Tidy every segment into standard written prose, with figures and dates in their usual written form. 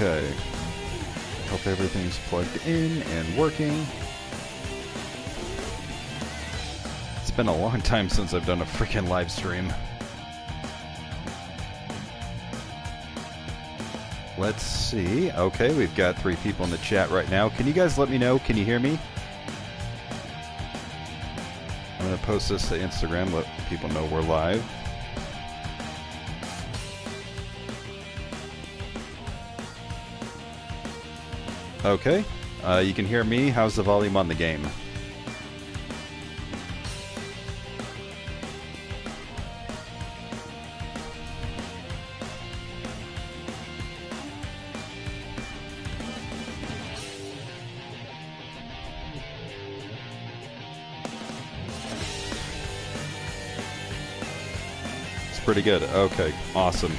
Okay. Hope everything's plugged in and working. It's been a long time since I've done a freaking live stream. Let's see. Okay, we've got 3 people in the chat right now. Can you guys let me know? Can you hear me? I'm going to post this to Instagram, let people know we're live. Okay, you can hear me. How's the volume on the game? It's pretty good. Okay, awesome.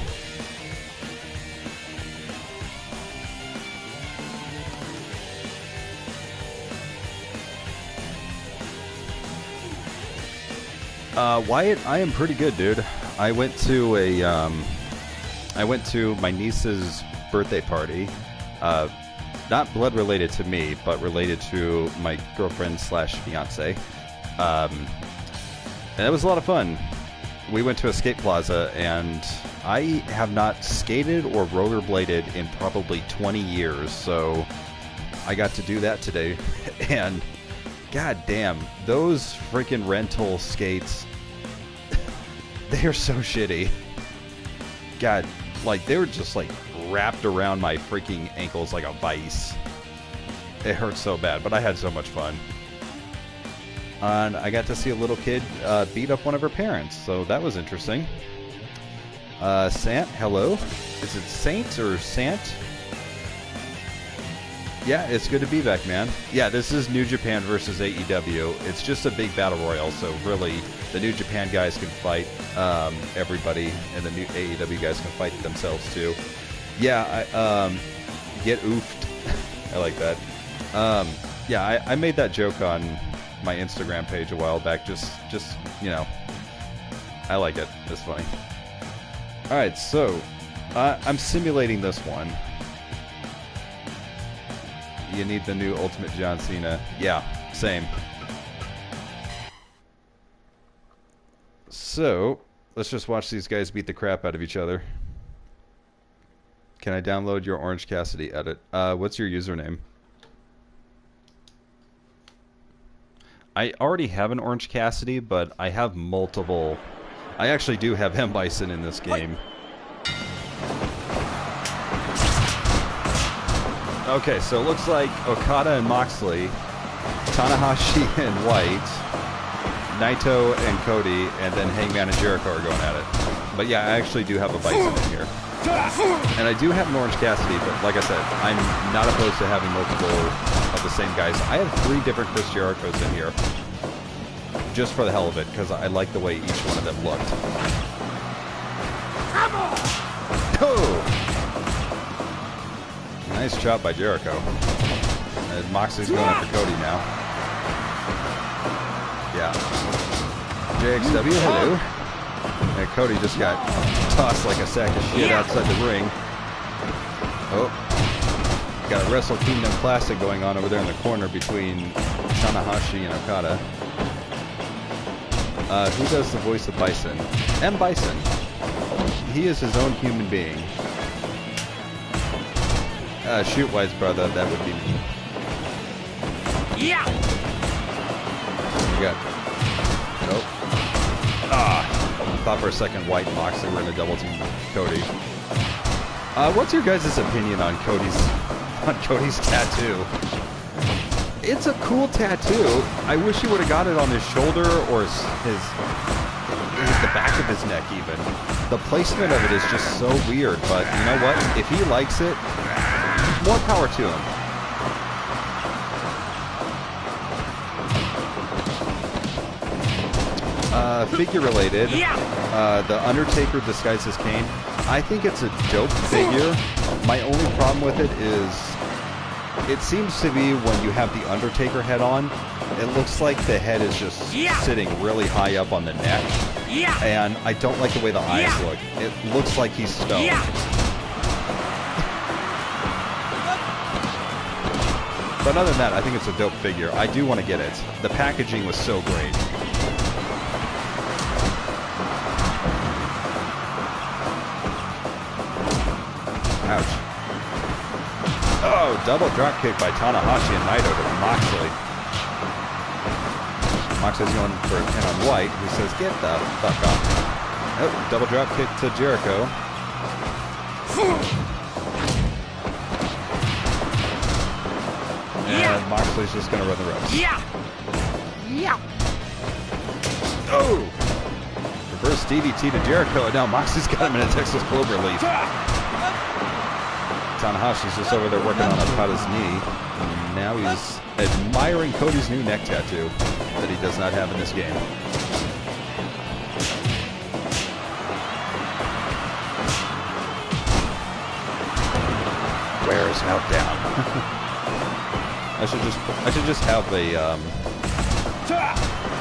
Wyatt, I am pretty good, dude. I went to my niece's birthday party. Not blood related to me, but related to my girlfriend slash fiance. And it was a lot of fun. We went to a skate plaza, and I have not skated or rollerbladed in probably 20 years, so I got to do that today. And god damn, those freaking rental skates, they are so shitty. God, like, they were just like wrapped around my freaking ankles like a vice. It hurt so bad, but I had so much fun. And I got to see a little kid beat up one of her parents, so that was interesting. Sant, hello. Is it Saint or Sant? Yeah, it's good to be back, man. Yeah, this is New Japan versus AEW. It's just a big battle royal, so really, the New Japan guys can fight everybody, and the new AEW guys can fight themselves too. Yeah, get oofed. I like that. Yeah, I made that joke on my Instagram page a while back. Just you know, I like it. It's funny. All right, so I'm simulating this one. You need the new Ultimate John Cena. Yeah, same. So, let's just watch these guys beat the crap out of each other. Can I download your Orange Cassidy edit? What's your username? I already have an Orange Cassidy, but I have multiple. I actually do have M. Bison in this game. Okay, so it looks like Okada and Moxley, Tanahashi and White, Naito and Cody, and then Hangman and Jericho are going at it. But yeah, I actually do have a Bison in here. And I do have an Orange Cassidy, but like I said, I'm not opposed to having multiple of the same guys. I have 3 different Chris Jerichos in here, just for the hell of it, because I like the way each one of them looked. Oh! Nice job by Jericho. And Moxley's going after Cody now. Yeah. JXW, hello. And Cody just got tossed like a sack of shit outside the ring. Oh. Got a Wrestle Kingdom Classic going on over there in the corner between Tanahashi and Okada. Who does the voice of Bison? M. Bison. He is his own human being. Shoot, Wise brother, that would be me. Yeah. We got. Nope. Thought for a second White and Moxley were in a double team with Cody. What's your guys' opinion on Cody's tattoo? It's a cool tattoo. I wish he would have got it on his shoulder or the back of his neck even. The placement of it is just so weird, but you know what? If he likes it, more power to him. Figure related, the Undertaker disguised as Kane. I think it's a dope figure. My only problem with it is it seems to be when you have the Undertaker head on, it looks like the head is just sitting really high up on the neck. And I don't like the way the eyes look. It looks like he's stoned. But other than that, I think it's a dope figure. I do want to get it. The packaging was so great. Ouch. Oh, double drop kick by Tanahashi and Naito to Moxley. Moxley's going for a pin on White, who says, get the fuck off. Oh, double drop kick to Jericho. And Moxley's just going to run the ropes. Yeah. Oh! Reverse DDT to Jericho. Now Moxley's got him in a Texas Clover Leaf. Tanahashi's just over there working on Okada's knee. And now he's admiring Cody's new neck tattoo that he does not have in this game. Where is Meltdown? I should just have a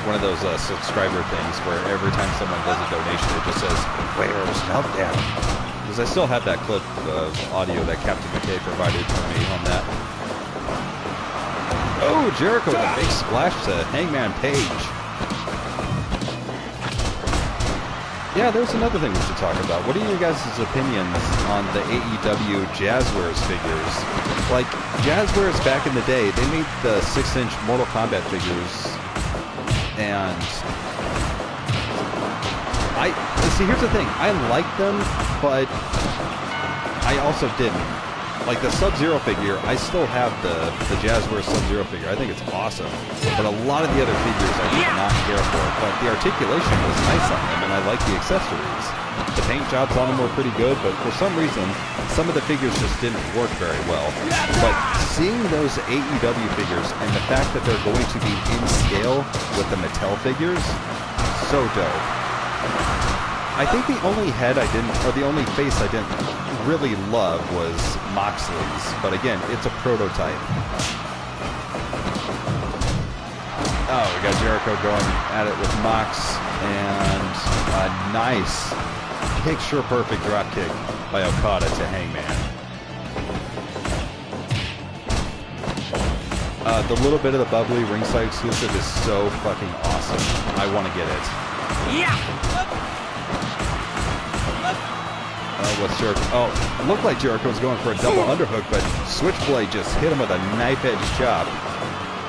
one of those subscriber things where every time someone does a donation, it just says, "Where's Meltdown?" Because I still have that clip of audio that Captain McKay provided to me on that. Oh, Jericho with a big splash to Hangman Page. Yeah, there's another thing we should talk about. What are your guys' opinions on the AEW Jazzwares figures? Like, Jazzwares back in the day, they made the 6-inch Mortal Kombat figures, and see, here's the thing. I like them, but I also didn't. Like the Sub-Zero figure, I still have the Jazzwares Sub-Zero figure. I think it's awesome. But a lot of the other figures I did not care for. But the articulation was nice on them, and I like the accessories. The paint jobs on them were pretty good, but for some reason, some of the figures just didn't work very well. But seeing those AEW figures and the fact that they're going to be in scale with the Mattel figures, so dope. I think the only head I didn't, or the only face I didn't really love was Moxley's. But again, it's a prototype. Oh, we got Jericho going at it with Mox, and a nice, picture-perfect drop kick by Okada to Hangman. The little bit of the bubbly ringside exclusive is so fucking awesome. I want to get it. Yeah. What's Jericho? Oh, it looked like Jericho was going for a double underhook, but Switchblade just hit him with a knife-edge chop.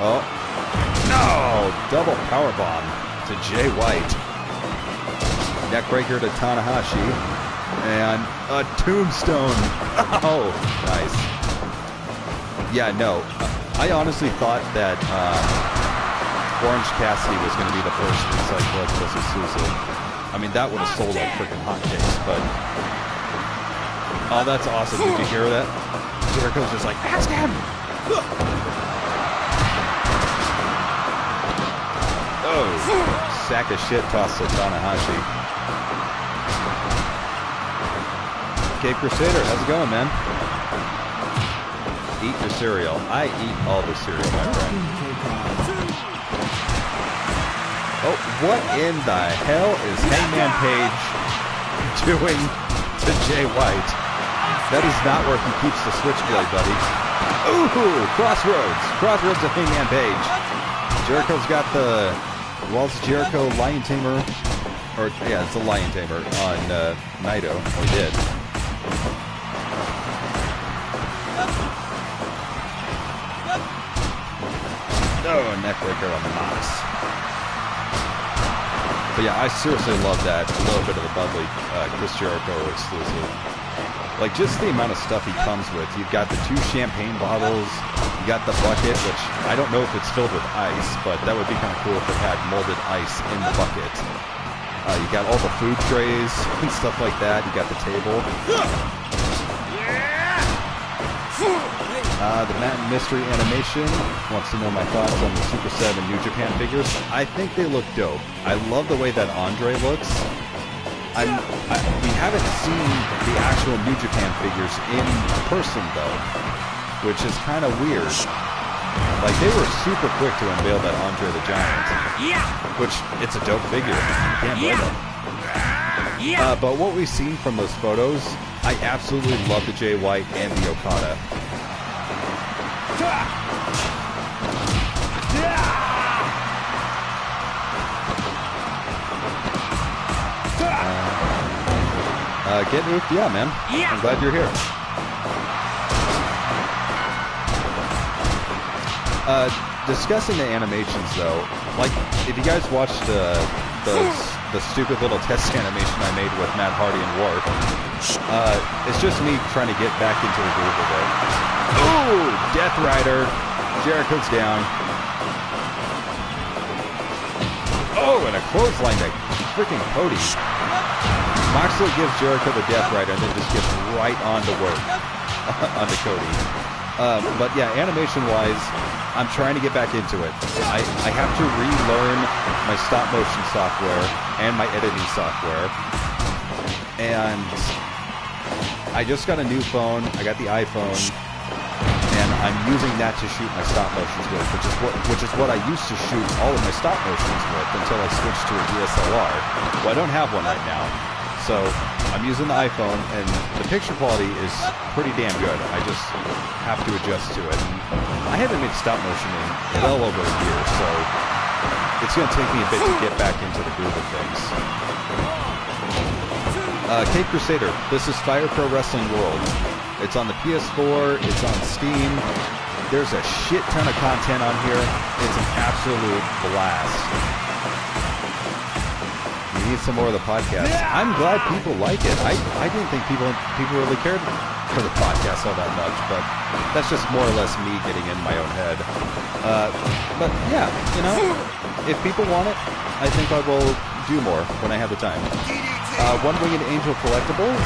Oh, no! Double powerbomb to Jay White. Neckbreaker to Tanahashi. And a tombstone. Oh, nice. Yeah, no. I honestly thought that Orange Cassidy was going to be the first Inside Blood Plus exclusive. I mean, that would have sold like freaking hotcakes, but... Oh, that's awesome. Did you hear that? Jericho's just like, ask him! Oh, sack of shit toss to Tanahashi. Cape Crusader, how's it going, man? Eat your cereal. I eat all the cereal, my friend. Oh, what in the hell is Hangman Page doing to Jay White? That is not where he keeps the switchblade, buddy. Ooh, crossroads. Crossroads of Hangman Page. Jericho's got the Walls of Jericho Lion Tamer. Or, yeah, it's a Lion Tamer on Naito. We did. Oh, neckbreaker on the Mox. But yeah, I seriously love that. A little bit of the bubbly Chris Jericho exclusive. Like, just the amount of stuff he comes with. You've got the 2 champagne bottles. You got the bucket, which I don't know if it's filled with ice, but that would be kind of cool if it had molded ice in the bucket. You got all the food trays and stuff like that. You got the table. The Matt Mystery Animation wants to know my thoughts on the Super 7 New Japan figures. I think they look dope. I love the way that Andre looks. We haven't seen the actual New Japan figures in person, though, which is kind of weird. Like, they were super quick to unveil that Andre the Giant, which, it's a dope figure. You can't blame them. But what we've seen from those photos, I absolutely love the Jay White and the Okada. Get oofed, yeah, man. Yeah. I'm glad you're here. Discussing the animations, though, like, if you guys watched the stupid little test animation I made with Matt Hardy and Warp, it's just me trying to get back into the groove of it. Ooh! Death Rider. Jericho's down. Oh, and a clothesline to freaking Cody. Moxley gives Jericho the Death Rider and then just gets right on to work. onto Cody. But yeah, animation-wise, I'm trying to get back into it. I have to relearn my stop-motion software and my editing software. And I just got a new phone. I got the iPhone. And I'm using that to shoot my stop-motions with, which is what I used to shoot all of my stop-motions with until I switched to a DSLR. Well, I don't have one right now. So I'm using the iPhone, and the picture quality is pretty damn good. I just have to adjust to it. And I haven't made stop motion in well over a year, so it's going to take me a bit to get back into the groove of things. Cape Crusader, this is Fire Pro Wrestling World. It's on the PS4, it's on Steam. There's a shit ton of content on here. It's an absolute blast. You need some more of the podcast. I'm glad people like it. I didn't think people really cared for the podcast all that much, but that's just more or less me getting in my own head. But yeah, you know, if people want it, I think I will do more when I have the time. One Winged Angel Collectibles.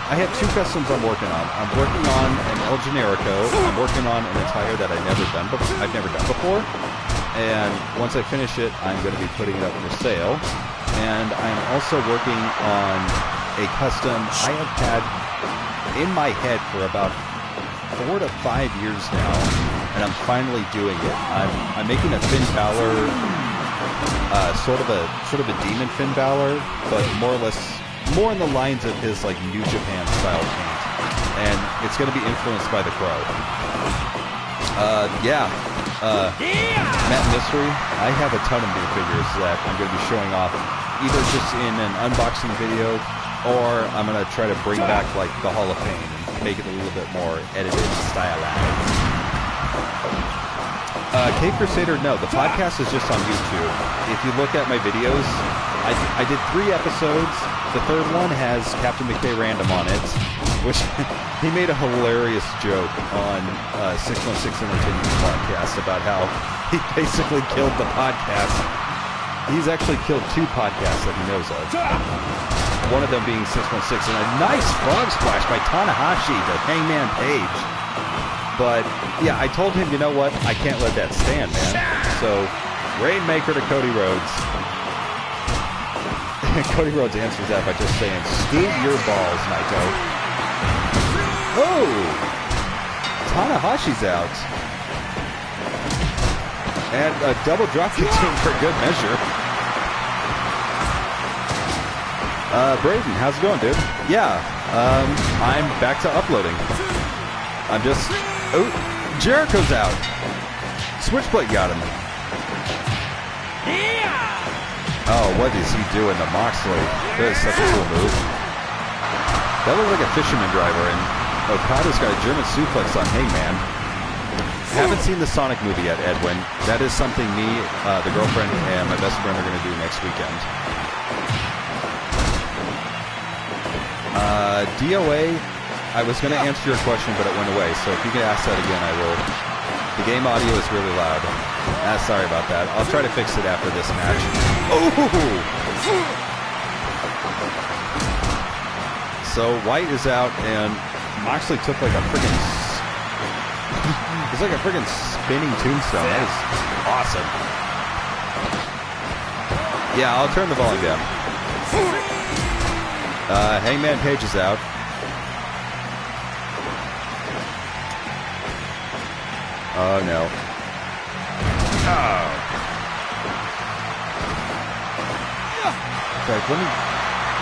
I have two customs I'm working on. I'm working on an El Generico. I'm working on an attire that I've never done before. And once I finish it, I'm going to be putting it up for sale. And I'm also working on a custom I have had in my head for about 4 to 5 years now, and I'm finally doing it. I'm making a Finn Balor, sort of a demon Finn Balor, but more in the lines of his like New Japan style paint, and it's going to be influenced by the Crow. Matt Mystery, I have a ton of new figures that I'm going to be showing off, either just in an unboxing video, or I'm going to try to bring back like the Hall of Fame and make it a little bit more edited and stylized. Cape Crusader, no, the podcast is just on YouTube. If you look at my videos, I did 3 episodes. The third one has Captain McKay Random on it, which he made a hilarious joke on 616 Entertainment podcast about how he basically killed the podcast. He's actually killed 2 podcasts that he knows of. One of them being 616, and a nice frog splash by Tanahashi to Hangman Page. But yeah, I told him, you know what? I can't let that stand, man. So, Rainmaker to Cody Rhodes. Cody Rhodes answers that by just saying, "Scoot your balls, Naito." Oh! Tanahashi's out. And a double dropkick team for good measure. Braden, how's it going, dude? Yeah, I'm back to uploading. I'm just... Oh, Jericho's out. Switchblade got him. Oh, what is he doing to Moxley? That is such a cool move. That looked like a fisherman driver, and Okada's got a German suplex on Hangman. Haven't seen the Sonic movie yet, Edwin. That is something me, the girlfriend, and my best friend are going to do next weekend. DOA, I was going to answer your question, but it went away, so if you can ask that again, I will. The game audio is really loud. Sorry about that. I'll try to fix it after this match. Oh! So White is out, and Moxley took like a freaking... It's like a freaking spinning tombstone. That is awesome. Yeah, I'll turn the volume down. Hangman Page is out. Oh no. Oh. In fact, let me...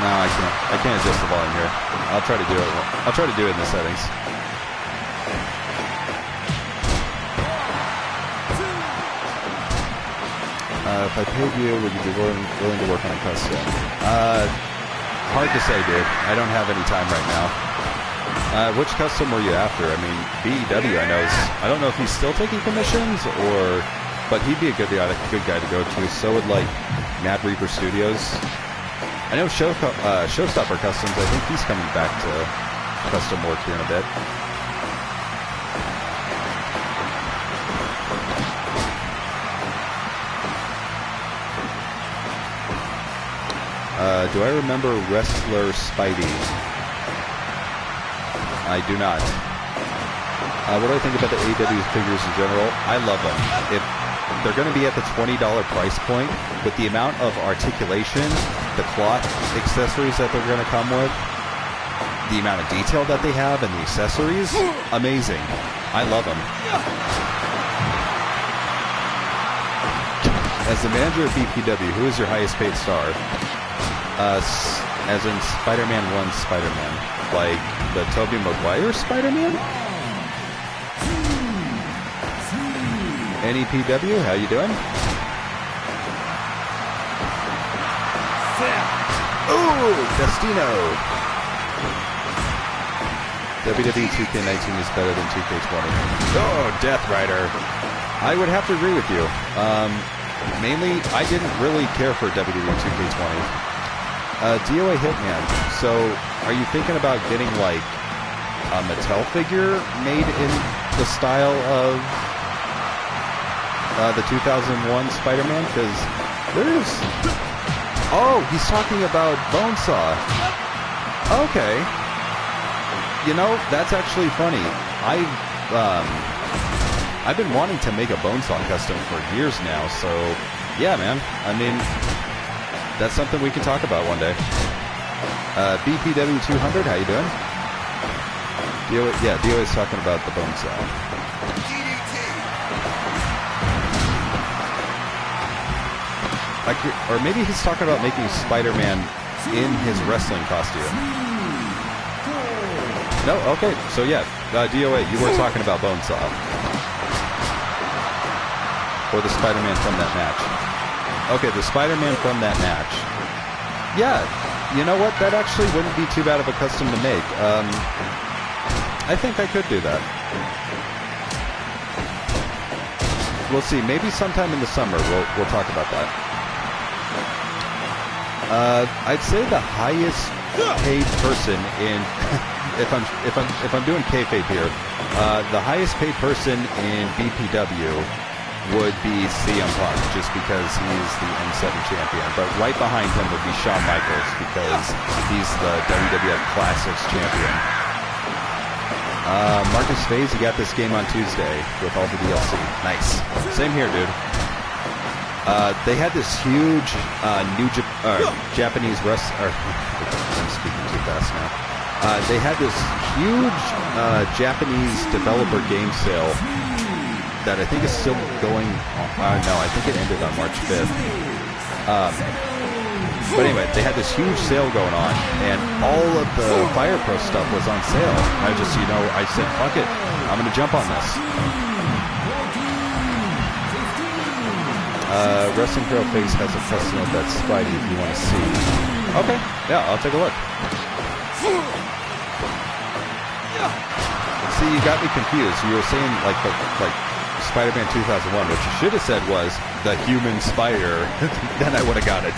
No, I can't. I can't adjust the volume here. I'll try to do it. I'll try to do it in the settings. If I paid you, would you be willing to work on a custom? hard to say, dude. I don't have any time right now. Which custom were you after? I mean, BEW, I know I don't know if he's still taking commissions or, but he'd be a good guy to go to. So would like Mad Reaper Studios. I know Showstopper Customs. I think he's coming back to custom work here in a bit. Do I remember Wrestler Spidey? I do not. What do I think about the AEW figures in general? I love them. If they're going to be at the $20 price point, with the amount of articulation, the cloth accessories that they're going to come with, the amount of detail that they have, and the accessories, amazing. I love them. As the manager of BPW, who is your highest paid star? As in Spider-Man 1 Spider-Man. Like the Tobey Maguire Spider-Man? NEPW, how you doing? Ooh, Destino! WWE 2K19 is better than 2K20. Oh, Death Rider. I would have to agree with you. Mainly, I didn't really care for WWE 2K20. DOA Hitman. So, are you thinking about getting like a Mattel figure made in the style of the 2001 Spider-Man? Because there's... Oh, he's talking about Bonesaw. Okay. You know, that's actually funny. I've been wanting to make a Bonesaw custom for years now, so yeah, man. I mean, that's something we can talk about one day. BPW 200, how you doing? DOA is talking about the Bonesaw. Or maybe he's talking about making Spider-Man in his wrestling costume. No? Okay. So yeah, DOA, you were talking about Bonesaw. Or the Spider-Man from that match. Okay, the Spider-Man from that match. Yeah, you know what? That actually wouldn't be too bad of a custom to make. I think I could do that. We'll see. Maybe sometime in the summer we'll talk about that. I'd say the highest paid person in if I'm doing kayfabe here, the highest paid person in BPW would be CM Punk, just because he's the N7 champion. But right behind him would be Shawn Michaels, because he's the WWF Classics champion. Marcus Faze, you got this game on Tuesday with all the DLC. Nice. Same here, dude. They had this huge Japanese wrestler. I'm speaking too fast now. They had this huge Japanese developer game sale that I think is still going on. No, I think it ended on March 5th. But anyway, they had this huge sale going on, and all of the Fire Pro stuff was on sale. I just, I said, fuck it, I'm going to jump on this. Wrestling Hero Face has a custom of that Spidey if you want to see. Okay, yeah, I'll take a look. See, you got me confused. You were saying like Spider-Man 2001, what you should have said was the human spider. Then I would have got it.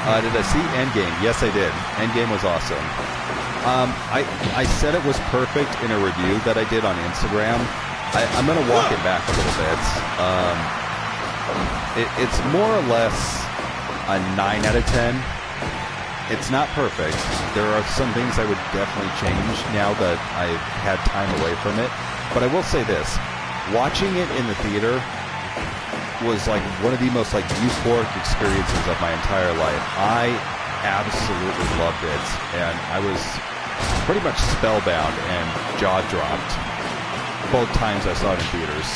Did I see Endgame? Yes, I did. Endgame was awesome. I said it was perfect in a review that I did on Instagram. I'm going to walk it back a little bit. It's more or less a 9 out of 10. It's not perfect. There are some things I would definitely change now that I've had time away from it. But I will say this. Watching it in the theater was like one of the most euphoric experiences of my entire life. I absolutely loved it, and I was pretty much spellbound and jaw-dropped both times I saw it in theaters.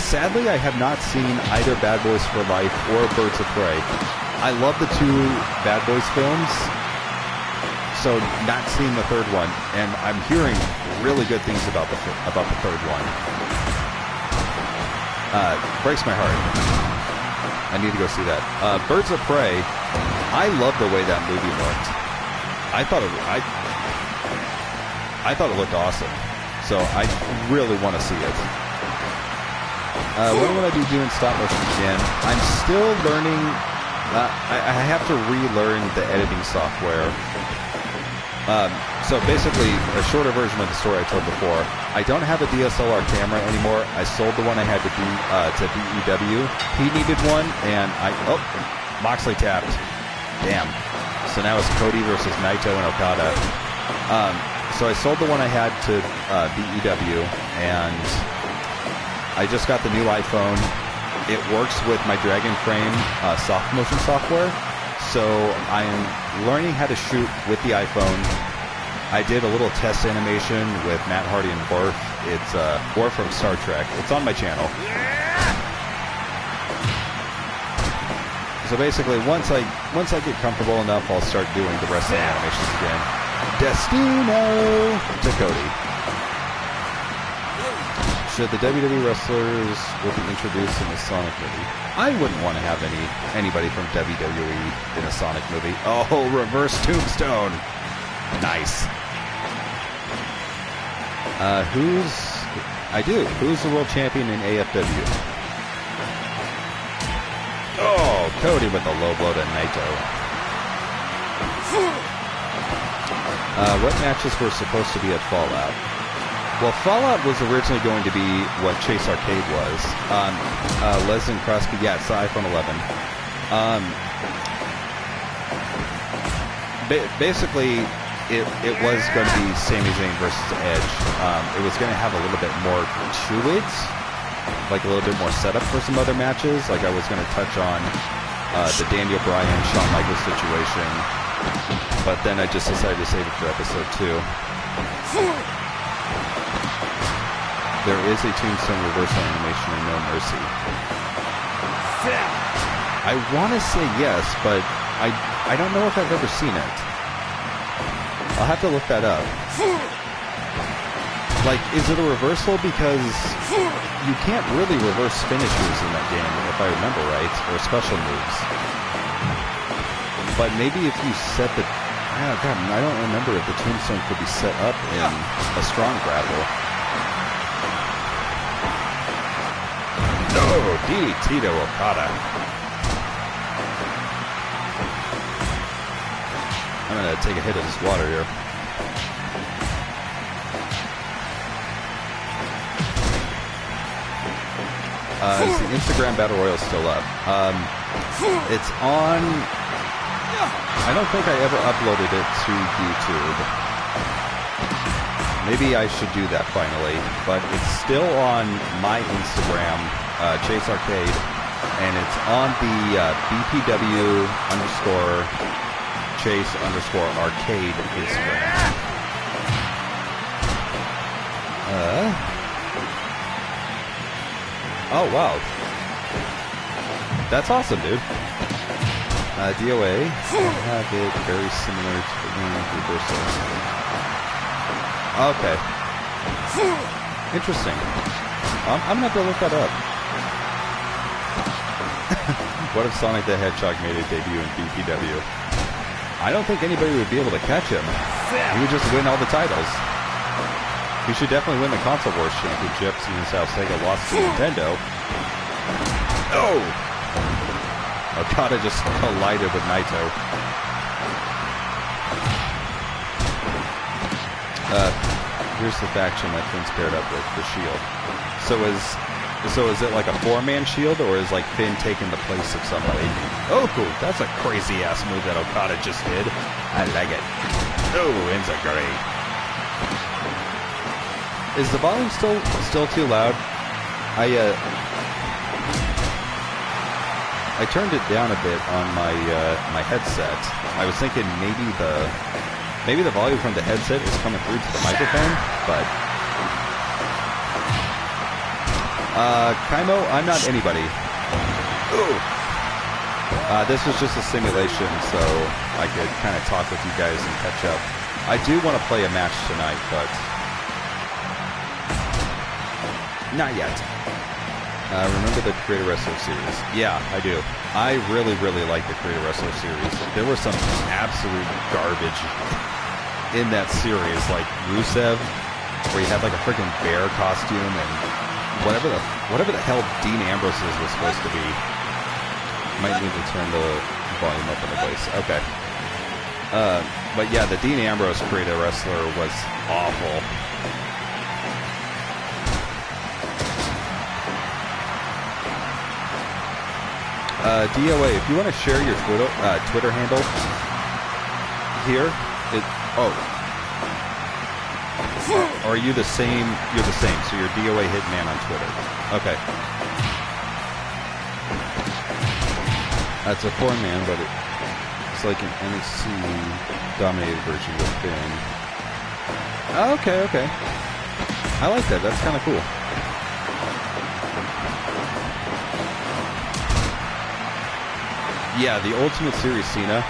Sadly, I have not seen either Bad Boys for Life or Birds of Prey. I love the two Bad Boys films, so not seeing the third one, and I'm hearing really good things about the third one. Breaks my heart. I need to go see that. Birds of Prey, I love the way that movie looked. I thought it looked awesome. So I really want to see it. What would I be doing stop motion again? I'm still learning. I have to relearn the editing software. So basically, a shorter version of the story I told before. I don't have a DSLR camera anymore. I sold the one I had to BEW. He needed one, and Moxley tapped. Damn. So now it's Cody versus Naito and Okada. So I sold the one I had to BEW, and I just got the new iPhone. It works with my Dragon Frame soft motion software, so I'm learning how to shoot with the iPhone. I did a little test animation with Matt Hardy and Worf. It's Worf from Star Trek. It's on my channel. So basically, once I get comfortable enough, I'll start doing the wrestling animations again. Destino to Cody. Should the WWE wrestlers will be introduced in the Sonic movie? I wouldn't want to have anybody from WWE in a Sonic movie. Oh, reverse tombstone. Nice. Who's the world champion in AFW? Oh, Cody with a low blow to Naito. What matches were supposed to be at Fallout? Well, Fallout was originally going to be what Chase Arcade was. Leslie and Crosby, yeah, it's the iPhone 11. Basically, it was going to be Sami Zayn versus Edge. It was going to have a little bit more to it, like a little bit more setup for some other matches. Like I was going to touch on the Daniel Bryan, Shawn Michaels situation, but then I just decided to save it for episode 2. There is a Tombstone reversal animation in No Mercy. I want to say yes, but I don't know if I've ever seen it. I'll have to look that up. Like, is it a reversal? Because you can't really reverse finishers in that game, if I remember right, or special moves. But maybe if you set the... Oh, God, I don't remember if the Tombstone could be set up in a strong grapple. Oh, DDT to Okada. I'm going to take a hit of this water here. Is the Instagram Battle Royale still up? It's on... I don't think I ever uploaded it to YouTube. Maybe I should do that finally. But it's still on my Instagram, Chase Arcade, and it's on the BPW_Chase_Arcade Instagram. Oh, wow. That's awesome, dude. DOA. Have it very similar to the reversal. Okay. Interesting. I'm going to have to look that up. What if Sonic the Hedgehog made a debut in BPW? I don't think anybody would be able to catch him. He would just win all the titles. He should definitely win the Console Wars Championship, seeing as how Sega lost to Nintendo. Oh! Okada just collided with Naito. Here's the faction that Finn's paired up with, the Shield. So is it like a 4-man Shield, or is like Finn taking the place of somebody? Oh, that's a crazy ass move that Okada just did. I like it. Oh, Enziguri. Is the volume still too loud? I turned it down a bit on my my headset. I was thinking maybe the volume from the headset is coming through to the microphone, but Kaimo, I'm not anybody. Ooh. This was just a simulation, so I could kind of talk with you guys and catch up. I do want to play a match tonight, but not yet. Remember the Creator Wrestler series? Yeah, I do. I really, really like the Creator Wrestler series. There was some absolute garbage in that series, like Rusev, where he had like a freaking bear costume and whatever the hell Dean Ambrose's was supposed to be. Might need to turn the volume up in the place. Okay. But yeah, the Dean Ambrose Creator Wrestler was awful. DOA, if you want to share your Twitter handle here, or are you the same? You're the same, so you're DOA Hitman on Twitter. Okay. That's a 4-man, but it's like an NXT dominated version with Finn. Okay. I like that. That's kind of cool. Yeah, the Ultimate Series Cena,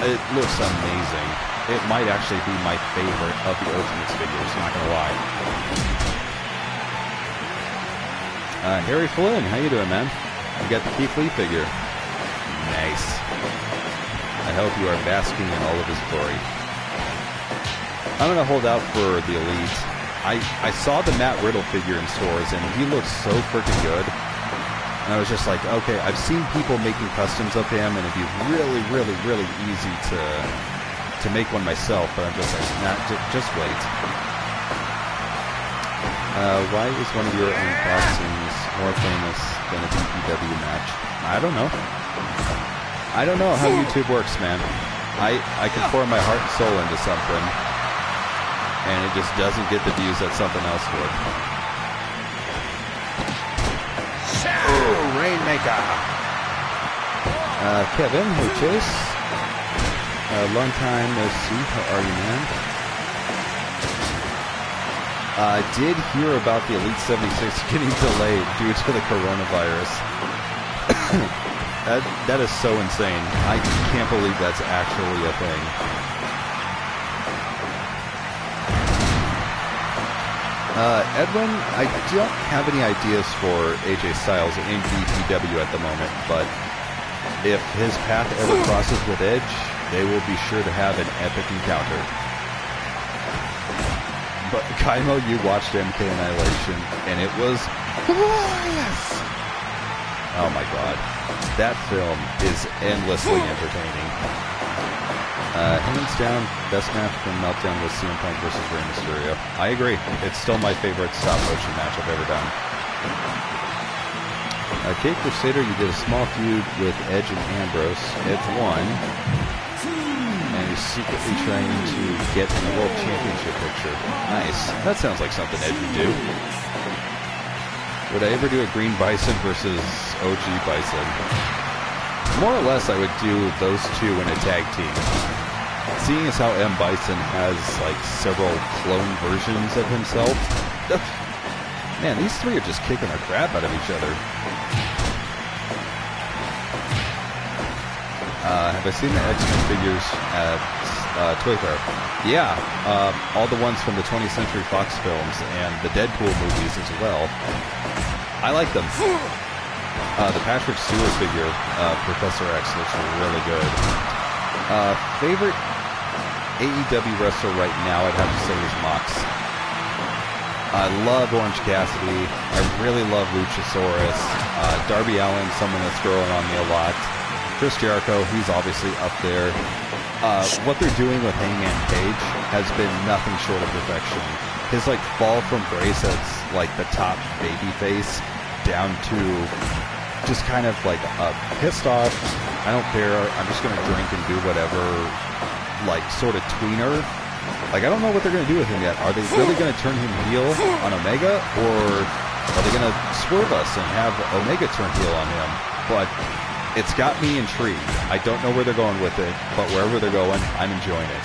it looks amazing. It might actually be my favorite of the Ultimate figures, not gonna lie. Harry Flynn, how you doing, man? You got the Keith Lee figure. Nice. I hope you are basking in all of his glory. I'm gonna hold out for the Elite. I saw the Matt Riddle figure in stores, and he looks so freaking good. And I was just like, okay, I've seen people making customs of him, and it'd be really, really, really easy to make one myself, but I'm just like, nah, just wait. Why is one of your unboxings more famous than a BPW match? I don't know. I don't know how YouTube works, man. I can pour my heart and soul into something, and it just doesn't get the views that something else would. Rainmaker. Kevin, hey Chase. Long time no see. How are you, man? I did hear about the Elite 76 getting delayed due to the coronavirus. that is so insane. I can't believe that's actually a thing. Edwin, I don't have any ideas for AJ Styles in BPW at the moment, but if his path ever crosses with Edge, they will be sure to have an epic encounter. But Kaimo, you watched MK Annihilation, and it was glorious! Oh my god. That film is endlessly entertaining. Hands down, best match from Meltdown was CM Punk versus Rey Mysterio. I agree. It's still my favorite stop-motion match I've ever done. Kate Crusader, you did a small feud with Edge and Ambrose. Edge won, and he's secretly trying to get in the World Championship picture. Nice. That sounds like something Edge would do. Would I ever do a Green Bison versus OG Bison? More or less, I would do those two in a tag team. Seeing as how M. Bison has, like, several clone versions of himself. Man, these three are just kicking the crap out of each other. Have I seen the X-Men figures at Toy Fair? Yeah, all the ones from the 20th Century Fox films and the Deadpool movies as well. I like them. The Patrick Stewart figure, Professor X, looks really good. Favorite AEW wrestler right now, I'd have to say, is Mox. I love Orange Cassidy. I really love Luchasaurus. Darby Allin, someone that's growing on me a lot. Chris Jericho, he's obviously up there. What they're doing with Hangman Page has been nothing short of perfection. His like fall from grace as like the top babyface down to just kind of like pissed off. I don't care. I'm just gonna drink and do whatever. Like sort of tweener. Like I don't know what they're gonna do with him yet. Are they really gonna turn him heel on Omega, or are they gonna swerve us and have Omega turn heel on him? But it's got me intrigued. I don't know where they're going with it, but wherever they're going, I'm enjoying it.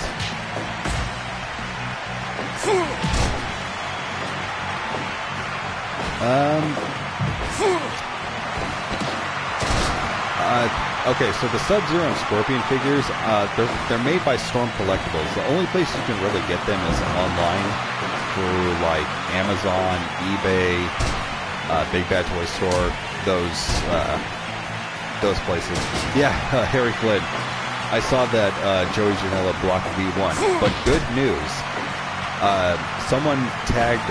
Okay, so the Sub-Zero and Scorpion figures, they're made by Storm Collectibles. The only place you can really get them is online through like Amazon, eBay, Big Bad Toy Store, those places. Yeah, Harry Flynn. I saw that Joey Janela blocked V1, but good news. Someone tagged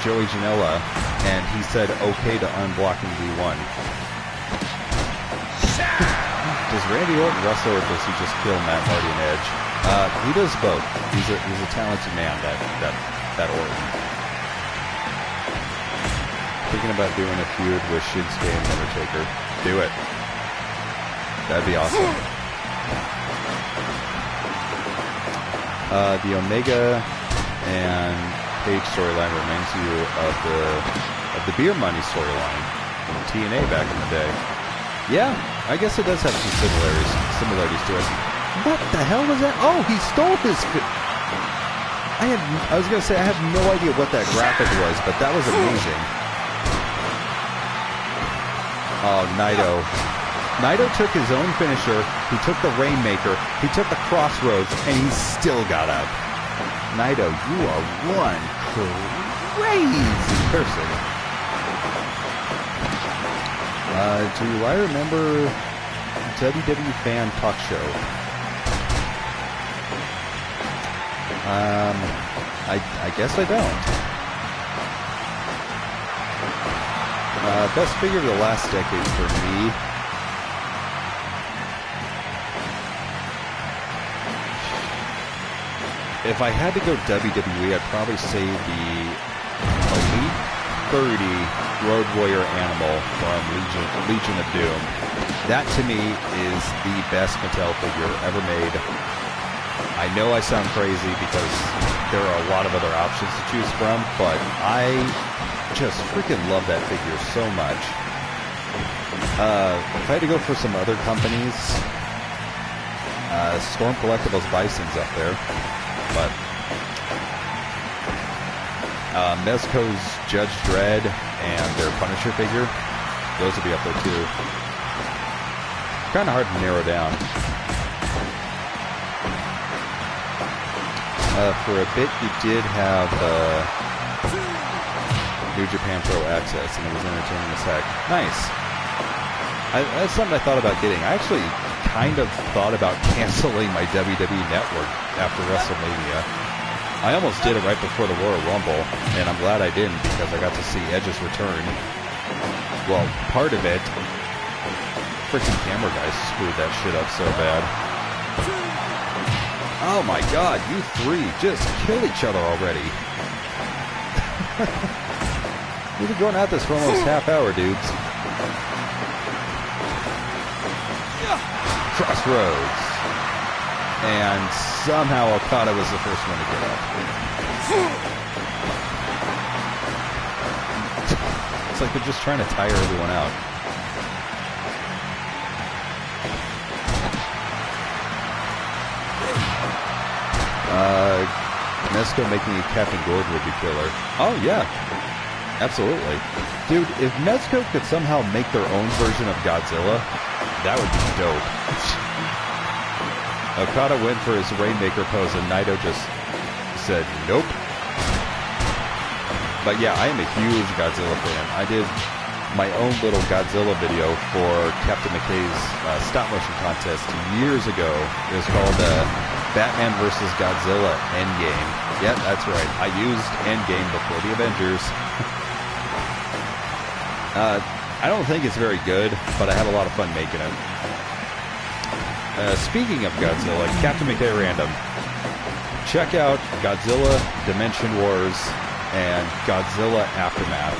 Joey Janela, and he said okay to unblocking V1. Does Randy Orton wrestle, or does he just kill Matt Hardy and Edge? He does both. He's a talented man, that Orton. Thinking about doing a feud with Shinsuke and Undertaker. Do it. That'd be awesome. The Omega and Page storyline reminds you of the Beer Money storyline from TNA back in the day. Yeah, I guess it does have some similarities to it. What the hell was that? Oh, he stole his... I was going to say, I have no idea what that graphic was, but that was amazing. Oh, Naito. Naito took his own finisher, he took the Rainmaker, he took the Crossroads, and he still got up. Naito, you are one crazy person. Do I remember WWE Fan Talk Show? I guess I don't. Best figure of the last decade for me. If I had to go WWE, I'd probably say the Elite 30 Road Warrior Animal from Legion of Doom. That to me is the best Mattel figure ever made. I know I sound crazy because there are a lot of other options to choose from, but I just freaking love that figure so much. If I had to go for some other companies, Storm Collectibles Bison's up there, but Mezco's Judge Dredd and their Punisher figure, those would be up there too. Kind of hard to narrow down. For a bit, you did have New Japan Pro Access, and it was entertaining as heck. Nice. That's something I thought about getting. I actually kind of thought about canceling my WWE Network after WrestleMania. I almost did it right before the Royal Rumble, and I'm glad I didn't because I got to see Edge's return. Well, part of it, freaking camera guys screwed that shit up so bad. Oh my god, you three just kill each other already. We've been going at this for almost half hour, dudes. Crossroads. And somehow Okada was the first one to get up. It's like they're just trying to tire everyone out. Mezco making a Captain Gordon would be killer. Oh, yeah. Absolutely. Dude, if Mezco could somehow make their own version of Godzilla, that would be dope. Okada went for his Rainmaker pose and Naito just said, nope. But yeah, I am a huge Godzilla fan. I did my own little Godzilla video for Captain McKay's stop-motion contest years ago. It was called Batman vs. Godzilla Endgame. Yep, that's right. I used Endgame before the Avengers. I don't think it's very good, but I had a lot of fun making it. Speaking of Godzilla, Captain McKay Random. Check out Godzilla Dimension Wars and Godzilla Aftermath.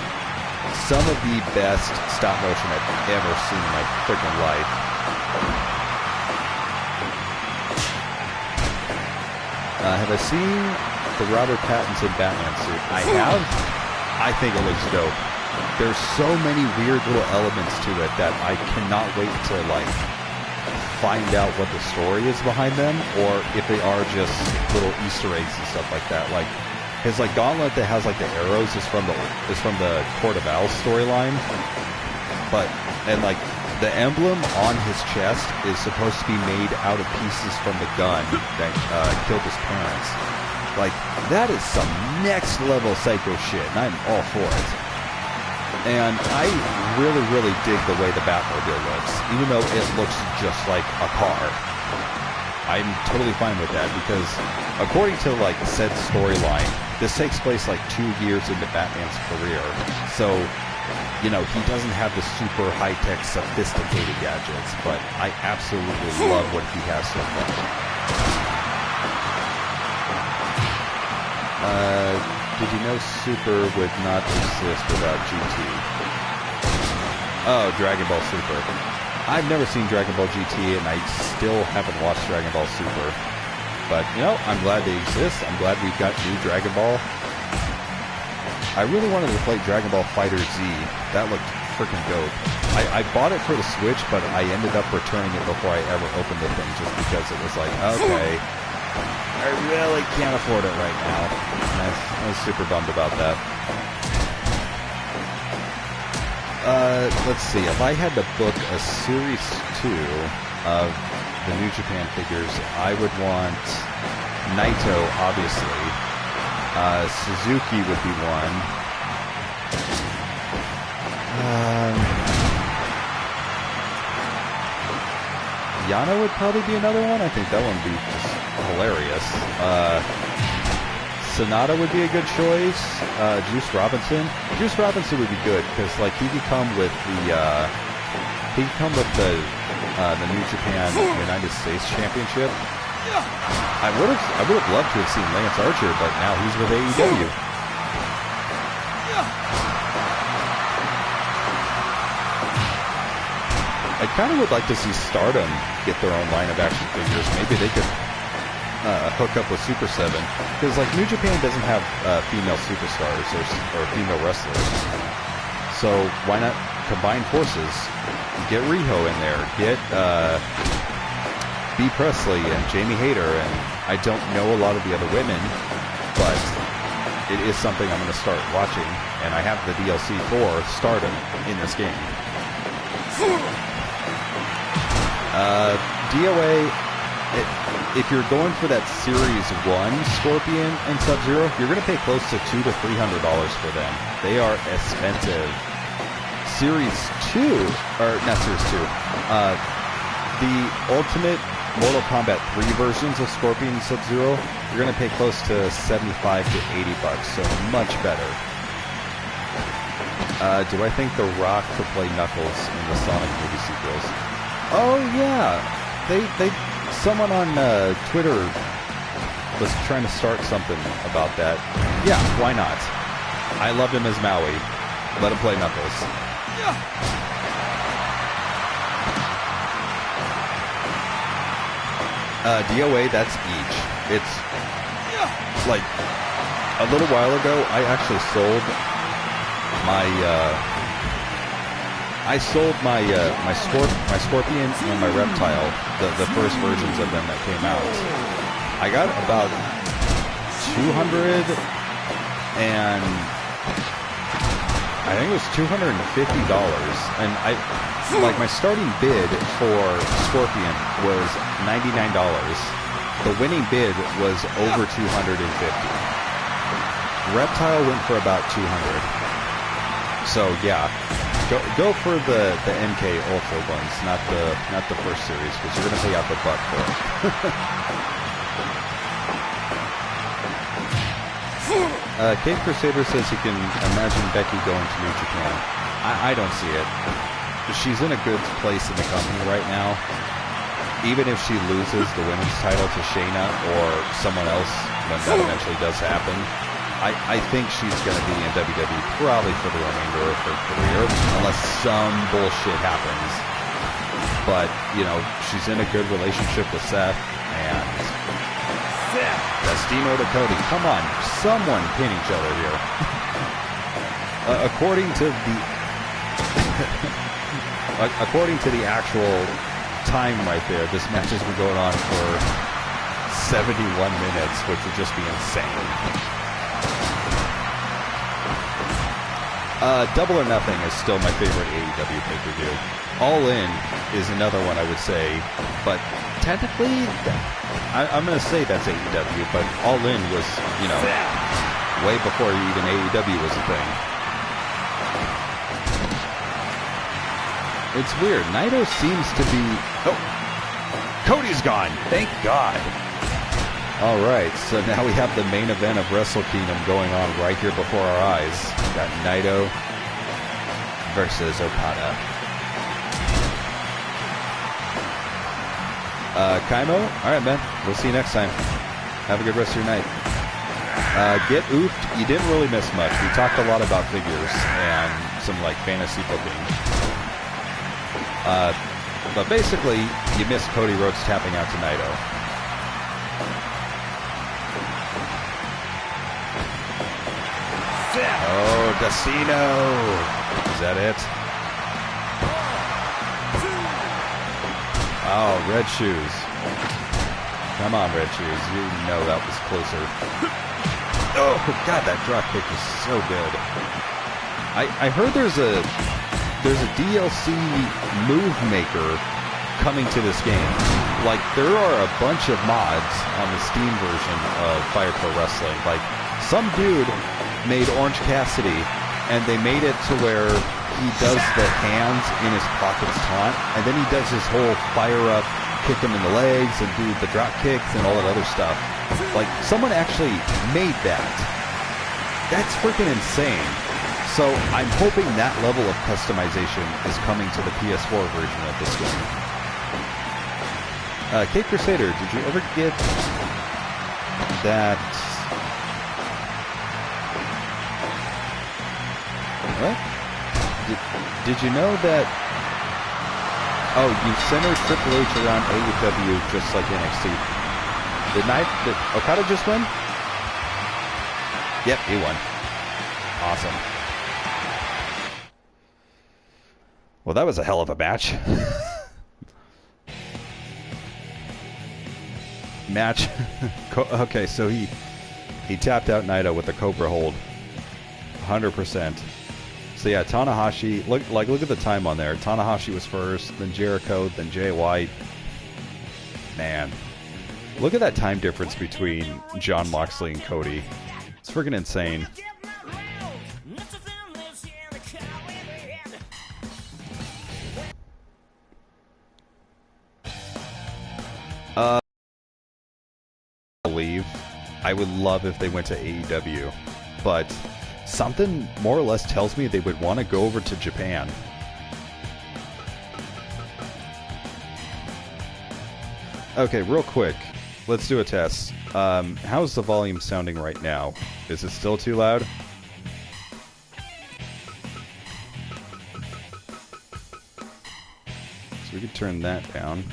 Some of the best stop motion I've ever seen in my freaking life. Have I seen the Robert Pattinson Batman suit? I have. I think it looks dope. There's so many weird little elements to it that I cannot wait to find out what the story is behind them, or if they are just little Easter eggs and stuff like that. Like his gauntlet that has the arrows is from the Court of Owls storyline, and the emblem on his chest is supposed to be made out of pieces from the gun that killed his parents. That is some next level psycho shit, and I'm all for it. And I really, really dig the way the Batmobile looks, even though it looks just like a car. I'm totally fine with that because according to like said storyline, this takes place like 2 years into Batman's career. So, you know, he doesn't have the super high-tech sophisticated gadgets, but I absolutely love what he has so far. Did you know Super would not exist without GT? Oh, Dragon Ball Super. I've never seen Dragon Ball GT, and I still haven't watched Dragon Ball Super. But, you know, I'm glad they exist. I'm glad we've got new Dragon Ball. I really wanted to play Dragon Ball Fighter Z. That looked freaking dope. I bought it for the Switch, but I ended up returning it before I ever opened the thing, just because it was like, okay, I really can't afford it right now. And I was super bummed about that. Let's see. If I had to book a Series 2 of the New Japan figures, I would want Naito, obviously. Suzuki would be one. Yano would probably be another one. I think that one would be just hilarious. Sonata would be a good choice. Juice Robinson. Juice Robinson would be good because, like, he could come with the New Japan United States Championship. I would have loved to have seen Lance Archer, but now he's with AEW. I kind of would like to see Stardom get their own line of action figures. Maybe they could hook up with Super 7, because like New Japan doesn't have female superstars or female wrestlers, so why not combine forces? Get Riho in there, get Bea Presley and Jamie Hayter, and I don't know a lot of the other women, but it is something I'm going to start watching, and I have the DLC for Stardom in this game. DOA, if you're going for that Series 1 Scorpion and Sub-Zero, you're going to pay close to $200 to $300 for them. They are expensive. Series 2, or not Series 2, the Ultimate Mortal Kombat 3 versions of Scorpion and Sub-Zero, you're going to pay close to $75 to $80, so much better. Do I think The Rock could play Knuckles in the Sonic movie sequels? Oh yeah, someone on Twitter was trying to start something about that. Yeah, why not? I loved him as Maui. Let him play Knuckles. DOA, that's each. It's like a little while ago, I actually sold my my Scorpion and my Reptile, the first versions of them that came out. I got about $200 and I think it was $250, and like my starting bid for Scorpion was $99. The winning bid was over $250. Reptile went for about $200. So yeah, go for the MK Ultra ones, not the first series, because you're gonna pay out the butt for it. Cape Crusader says he can imagine Becky going to New Japan. I don't see it. She's in a good place in the company right now. Even if she loses the women's title to Shayna or someone else when that eventually does happen, I think she's going to be in WWE probably for the remainder of her career, unless some bullshit happens. But, you know, she's in a good relationship with Seth, and Destino to Cody. Come on, someone pin each other here. According to the actual time right there, this match has been going on for 71 minutes, which would just be insane. Double or Nothing is still my favorite AEW pay-per-view. All In is another one I would say, but technically, I'm going to say that's AEW, but All In was, you know, way before even AEW was a thing. It's weird. Naito seems to be... Oh! Cody's gone! Thank God! Alright, so now we have the main event of Wrestle Kingdom going on right here before our eyes. We've got Naito versus Okada. Kaimo? Alright, man. We'll see you next time. Have a good rest of your night. Get oofed. You didn't really miss much. We talked a lot about figures and some, like, fantasy booking. But basically, you missed Cody Rhodes tapping out to Naito. Oh, Casino! Is that it? Oh, Red Shoes. Come on, Red Shoes. You know that was closer. Oh, God, that drop kick is so good. I heard there's a DLC move maker coming to this game. Like, there are a bunch of mods on the Steam version of Fire Pro Wrestling. Like, some dude made Orange Cassidy, and they made it to where he does the hands in his pockets taunt, and then he does his whole fire up, kick him in the legs, and do the drop kicks and all that other stuff. Like, someone actually made that. That's freaking insane. So I'm hoping that level of customization is coming to the PS4 version of this game. Cape Crusader, did you ever get that... What? Did you know that... Oh, you centered Triple H around AEW just like NXT. Did Okada just win? Yep, he won. Awesome. Well, that was a hell of a match. Okay, so he tapped out Naito with the Cobra hold. 100%. So yeah, Tanahashi, look at the time on there. Tanahashi was first, then Jericho, then Jay White. Man. Look at that time difference between Jon Moxley and Cody. It's freaking insane. I would love if they went to AEW, but something more or less tells me they would want to go over to Japan. Okay, real quick, let's do a test. How's the volume sounding right now? Is it still too loud? So we could turn that down.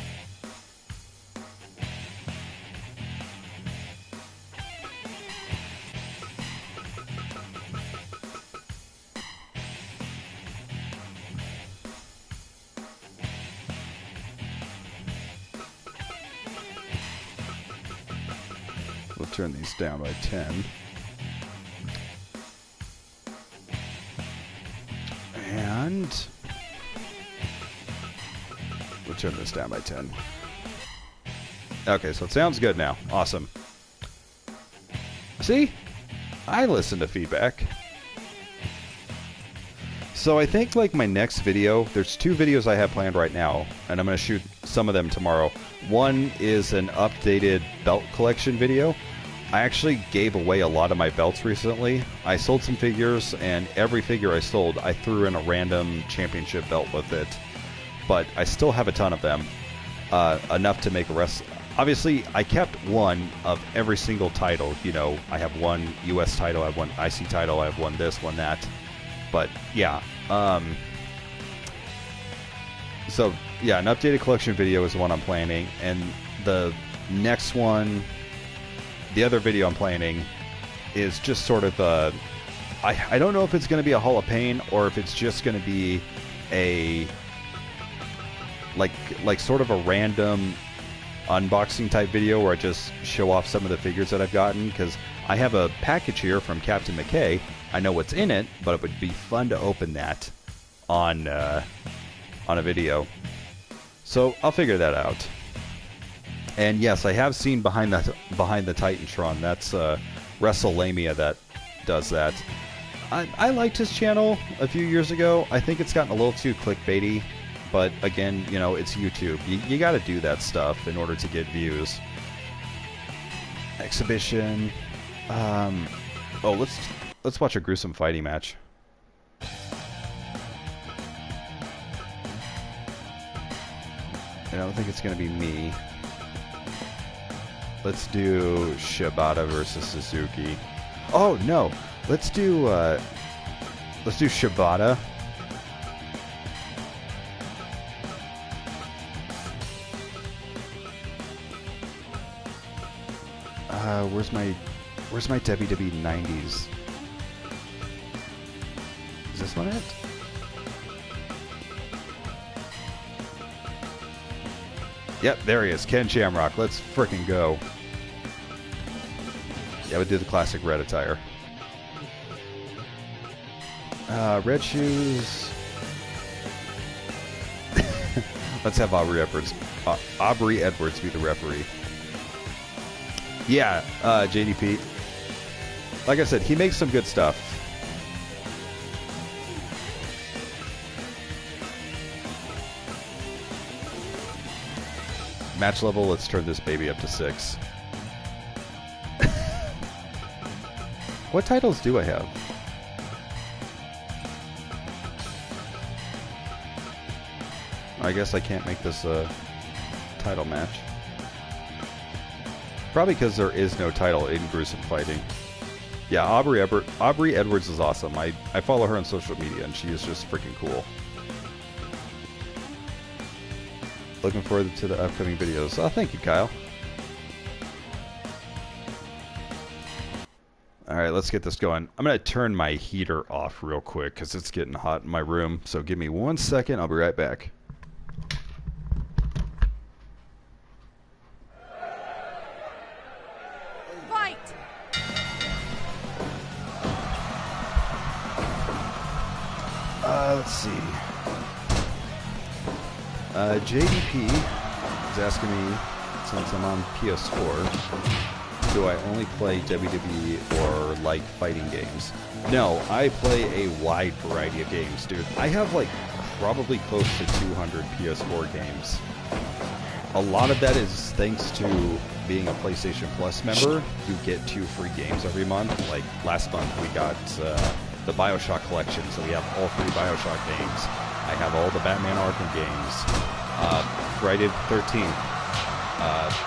Turn these down by 10. And we'll turn this down by 10. Okay, so it sounds good now. Awesome. See? I listen to feedback. So I think like my next video, there's 2 videos I have planned right now, and I'm going to shoot some of them tomorrow. One is an updated belt collection video. I actually gave away a lot of my belts recently. I sold some figures, and every figure I sold, I threw in a random championship belt with it. But I still have a ton of them. Enough to make a rest. Obviously, I kept one of every single title. You know, I have one US title, I have one IC title, I have one this, one that. But, yeah. So, yeah, an updated collection video is the one I'm planning. And the next one... The other video I'm planning is just sort of a... I don't know if it's going to be a Hall of Pain or if it's just going to be a... Like sort of a random unboxing type video where I just show off some of the figures that I've gotten. Because I have a package here from Captain McKay. I know what's in it, but it would be fun to open that on a video. So I'll figure that out. And yes, I have seen behind the Titantron. That's WrestleLamia that does that. I liked his channel a few years ago. I think it's gotten a little too clickbaity, but again, you know, it's YouTube. You got to do that stuff in order to get views. Exhibition. Oh, let's watch a gruesome fighting match. I don't think it's going to be me. Let's do Shibata versus Suzuki. Oh no, let's do Shibata. Where's my WWE 90s? Is this one it? Yep, there he is, Ken Shamrock. Let's frickin' go. Yeah, we do the classic red attire. Red shoes. Let's have Aubrey Edwards be the referee. Yeah, JDP. Like I said, he makes some good stuff. Match level, let's turn this baby up to 6. What titles do I have? I guess I can't make this a title match. Probably because there is no title in gruesome fighting. Yeah, Aubrey Edwards is awesome. I follow her on social media, and she is just freaking cool. Looking forward to the upcoming videos. Oh, thank you, Kyle. Alright, let's get this going. I'm going to turn my heater off real quick because it's getting hot in my room. So give me 1 second. I'll be right back. Fight! Let's see. JDP is asking me, since I'm on PS4, do I only play WWE or like fighting games? No, I play a wide variety of games, dude. I have like probably close to 200 PS4 games. A lot of that is thanks to being a PlayStation Plus member. You get 2 free games every month. Like last month we got the BioShock collection, so we have all 3 BioShock games. I have all the Batman Arkham games. Friday the 13th.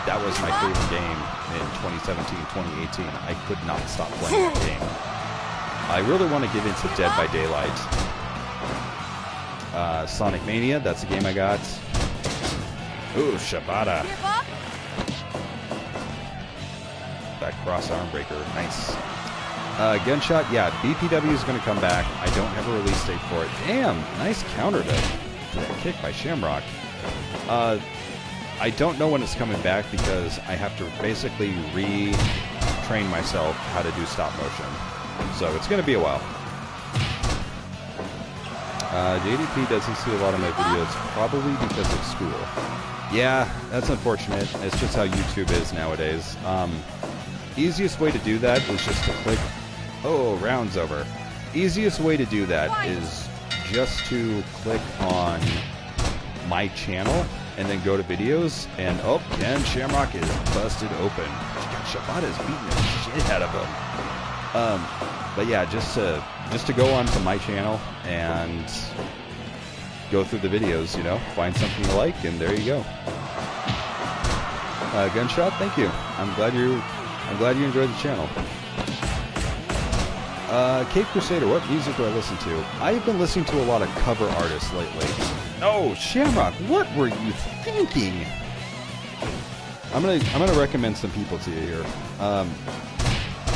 That was my favorite game in 2017, 2018. I could not stop playing that game. I really want to get into Dead by Daylight. Sonic Mania, that's the game I got. Ooh, Shibata. That cross arm breaker, nice. Gunshot, yeah, BPW is going to come back. I don't have a release date for it. Damn, nice counter to that kick by Shamrock. I don't know when it's coming back because I have to basically retrain myself how to do stop motion. So it's going to be a while. JDP doesn't see a lot of my videos, probably because of school. Yeah, that's unfortunate. It's just how YouTube is nowadays. Easiest way to do that is just to click... Oh, round's over. Easiest way to do that is just to click on my channel and then go to videos, and oh, Ken Shamrock is busted open. Shibata's beating the shit out of him. But yeah, just to go onto my channel and go through the videos, you know, find something you like, and there you go. Gunshot, thank you. I'm glad you enjoyed the channel. Cape Crusader, what music do I listen to? I've been listening to a lot of cover artists lately. Oh, Shamrock, what were you thinking? I'm gonna recommend some people to you here.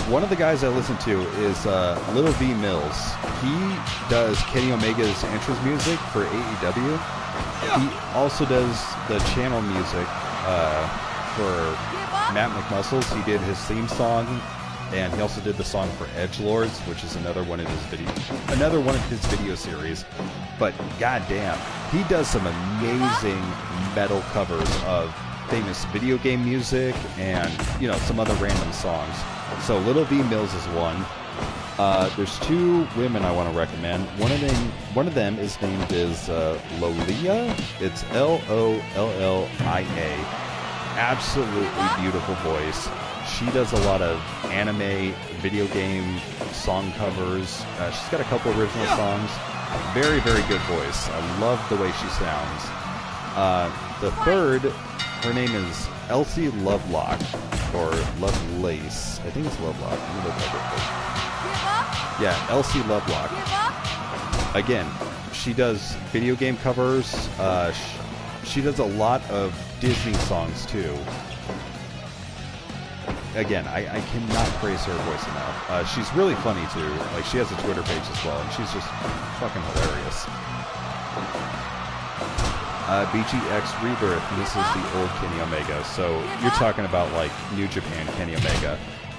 One of the guys I listen to is Little V Mills. He does Kenny Omega's entrance music for AEW. Yeah. He also does the channel music for Matt McMuscles. He did his theme song, and he also did the song for Edgelords, which is another one of his video series. But goddamn, he does some amazing metal covers of famous video game music and, you know, some other random songs. So Little V Mills is one. There's two women I want to recommend. One of them is named Lolia. It's Lollia. Absolutely beautiful voice. She does a lot of anime, video game song covers. She's got a couple original songs. Very, very good voice. I love the way she sounds. The third, her name is Elsie Lovelock, or Lovelace. I think it's Lovelock. Let me look at it. Yeah, Elsie Lovelock. Again, she does video game covers. She does a lot of Disney songs too. Again, I cannot praise her voice enough. She's really funny too. Like, she has a Twitter page as well, and she's just fucking hilarious. BGX Rebirth, this is the old Kenny Omega. So you're talking about like New Japan Kenny Omega.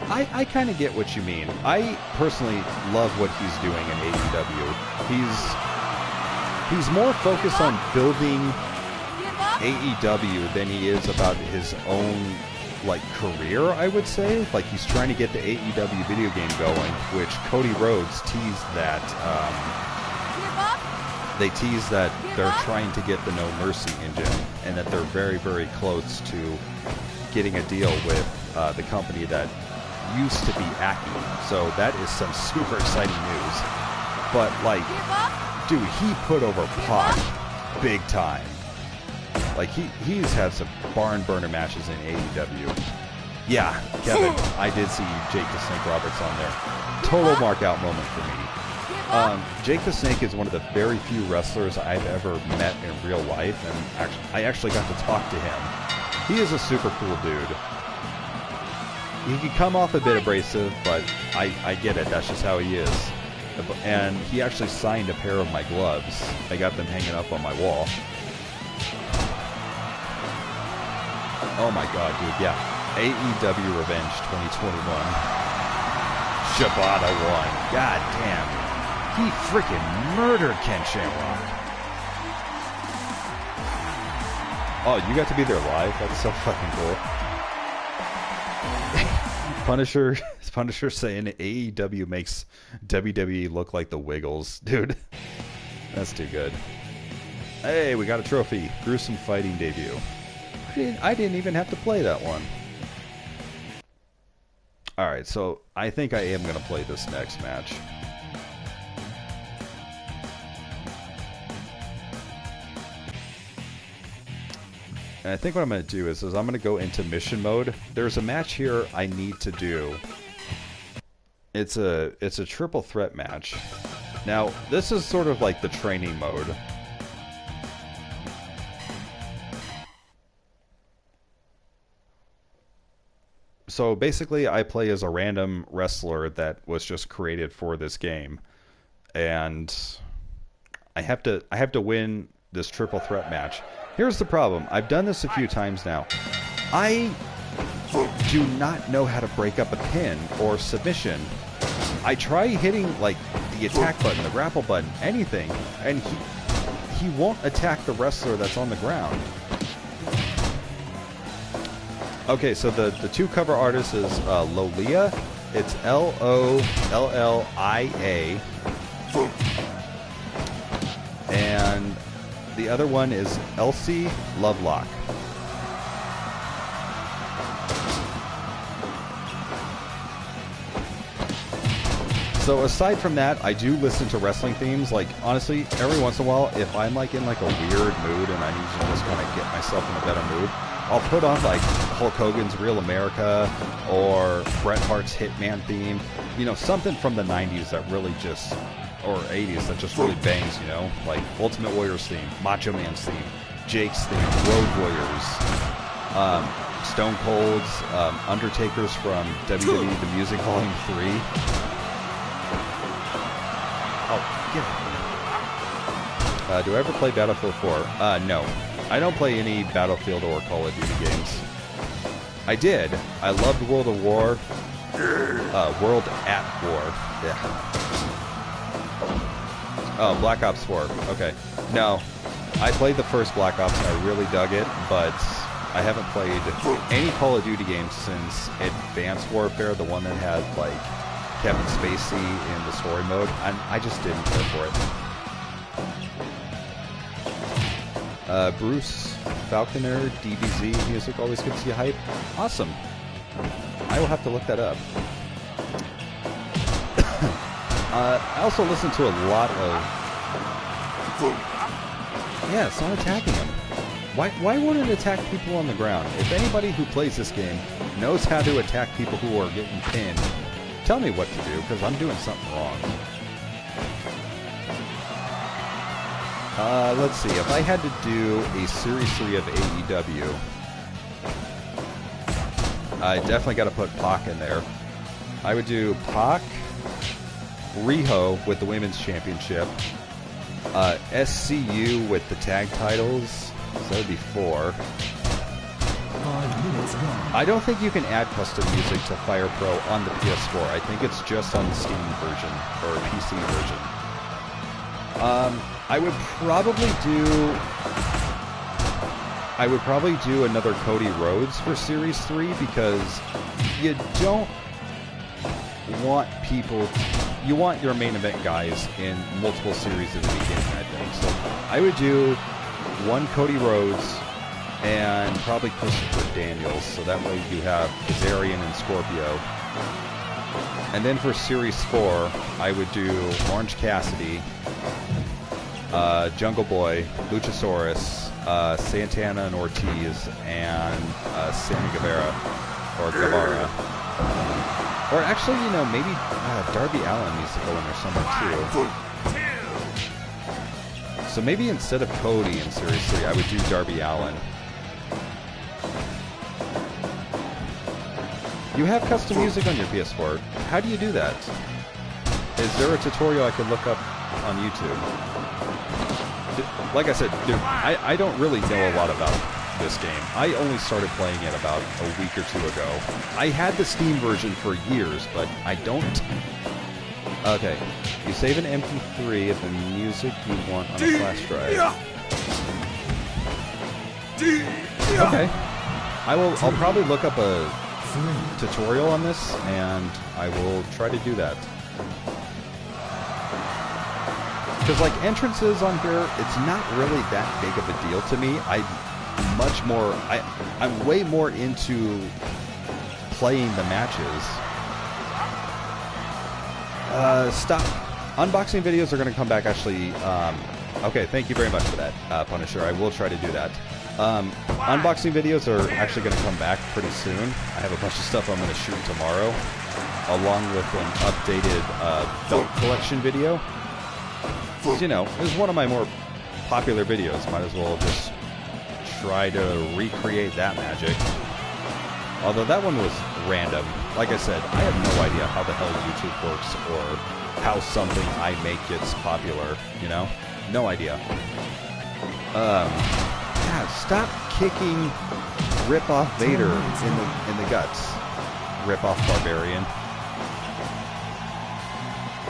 I kind of get what you mean. I personally love what he's doing in AEW. He's more focused on building AEW than he is about his own like career, I would say. Like, he's trying to get the AEW video game going, which Cody Rhodes teased that they teased that they're trying to get the No Mercy engine, and that they're very, very close to getting a deal with the company that used to be Aki. So that is some super exciting news. But like, dude, he put over Pac big time. Like, he's had some barn burner matches in AEW. Yeah, Kevin, I did see Jake the Snake Roberts on there. Total mark out moment for me. Jake the Snake is one of the very few wrestlers I've ever met in real life, and I actually got to talk to him. He is a super cool dude. He can come off a bit abrasive, but I get it. That's just how he is. And he actually signed a pair of my gloves. I got them hanging up on my wall. Oh my god, dude, yeah. AEW Revenge 2021. Shibata won. God damn. He freaking murdered Ken Shamrock. Oh, you got to be there live? That's so fucking cool. Punisher saying AEW makes WWE look like the Wiggles. Dude, that's too good. Hey, we got a trophy. Gruesome Fighting debut. I didn't even have to play that one. Alright, so I think I am going to play this next match. And I think what I'm going to do is I'm going to go into mission mode. There's a match here I need to do. It's a triple threat match. Now, this is sort of like the training mode. So basically, I play as a random wrestler that was just created for this game, and I have to win this triple threat match. Here's the problem: I've done this a few times now. I do not know how to break up a pin or submission. I try hitting like the attack button, the grapple button, anything, and he won't attack the wrestler that's on the ground. Okay, so the two cover artists is Lolia. It's Lollia. And the other one is Elsie Lovelock. So aside from that, I do listen to wrestling themes. Like, honestly, every once in a while, if I'm like in like a weird mood and I need to just kind of get myself in a better mood, I'll put on like Hulk Hogan's Real America or Bret Hart's Hitman theme. You know, something from the 90s that really just, or 80s that just really bangs, you know? Like Ultimate Warrior's theme, Macho Man's theme, Jake's theme, Road Warriors, Stone Cold's, Undertaker's from WWE The Music Volume 3. Oh, get it. Do I ever play Battlefield 4? No. I don't play any Battlefield or Call of Duty games. I did. I loved World of War. World at War. Yeah. Oh, Black Ops 4. Okay. No. I played the first Black Ops and I really dug it, but I haven't played any Call of Duty games since Advanced Warfare, the one that had, like, Kevin Spacey in the story mode, and I just didn't care for it. Bruce Falconer, DBZ music always gets you hype. Awesome. I will have to look that up. I also listen to a lot of... Yeah, it's not attacking him. Why won't it attack people on the ground? If anybody who plays this game knows how to attack people who are getting pinned, tell me what to do, because I'm doing something wrong. Let's see. If I had to do a Series 3 of AEW, I definitely got to put Pac in there. I would do Pac, Riho with the Women's Championship, SCU with the tag titles, so that would be 4. 5 minutes gone. I don't think you can add custom music to Fire Pro on the PS4. I think it's just on the Steam version, or PC version. I would probably do another Cody Rhodes for Series 3, because you don't want people... You want your main event guys in multiple series at the beginning, I think. So I would do one Cody Rhodes and probably Christopher Daniels, so that way you have Kazarian and Scorpio. And then for Series 4, I would do Orange Cassidy, Jungle Boy, Luchasaurus, Santana and Ortiz, and Sammy Guevara, or Guevara. Or actually, you know, maybe Darby Allin needs to go in there somewhere too. So maybe instead of Cody in Series 3, I would do Darby Allin. You have custom music on your PS4. How do you do that? Is there a tutorial I could look up on YouTube? Like I said, dude, I don't really know a lot about this game. I only started playing it about a week or 2 ago. I had the Steam version for years, but I don't... Okay. You save an MP3 of the music you want on a flash drive. Okay. I'll probably look up a tutorial on this, and I will try to do that. Because, like, entrances on here, it's not really that big of a deal to me. I'm way more into playing the matches. Stop. Unboxing videos are going to come back, actually. Okay, thank you very much for that, Punisher. I will try to do that. Unboxing videos are actually going to come back pretty soon. I have a bunch of stuff I'm going to shoot tomorrow, along with an updated belt collection video. You know, it was one of my more popular videos. Might as well just try to recreate that magic. Although that one was random. Like I said, I have no idea how the hell YouTube works or how something I make gets popular, you know? No idea. Yeah, stop kicking Rip-Off Vader in the guts. Rip-Off Barbarian.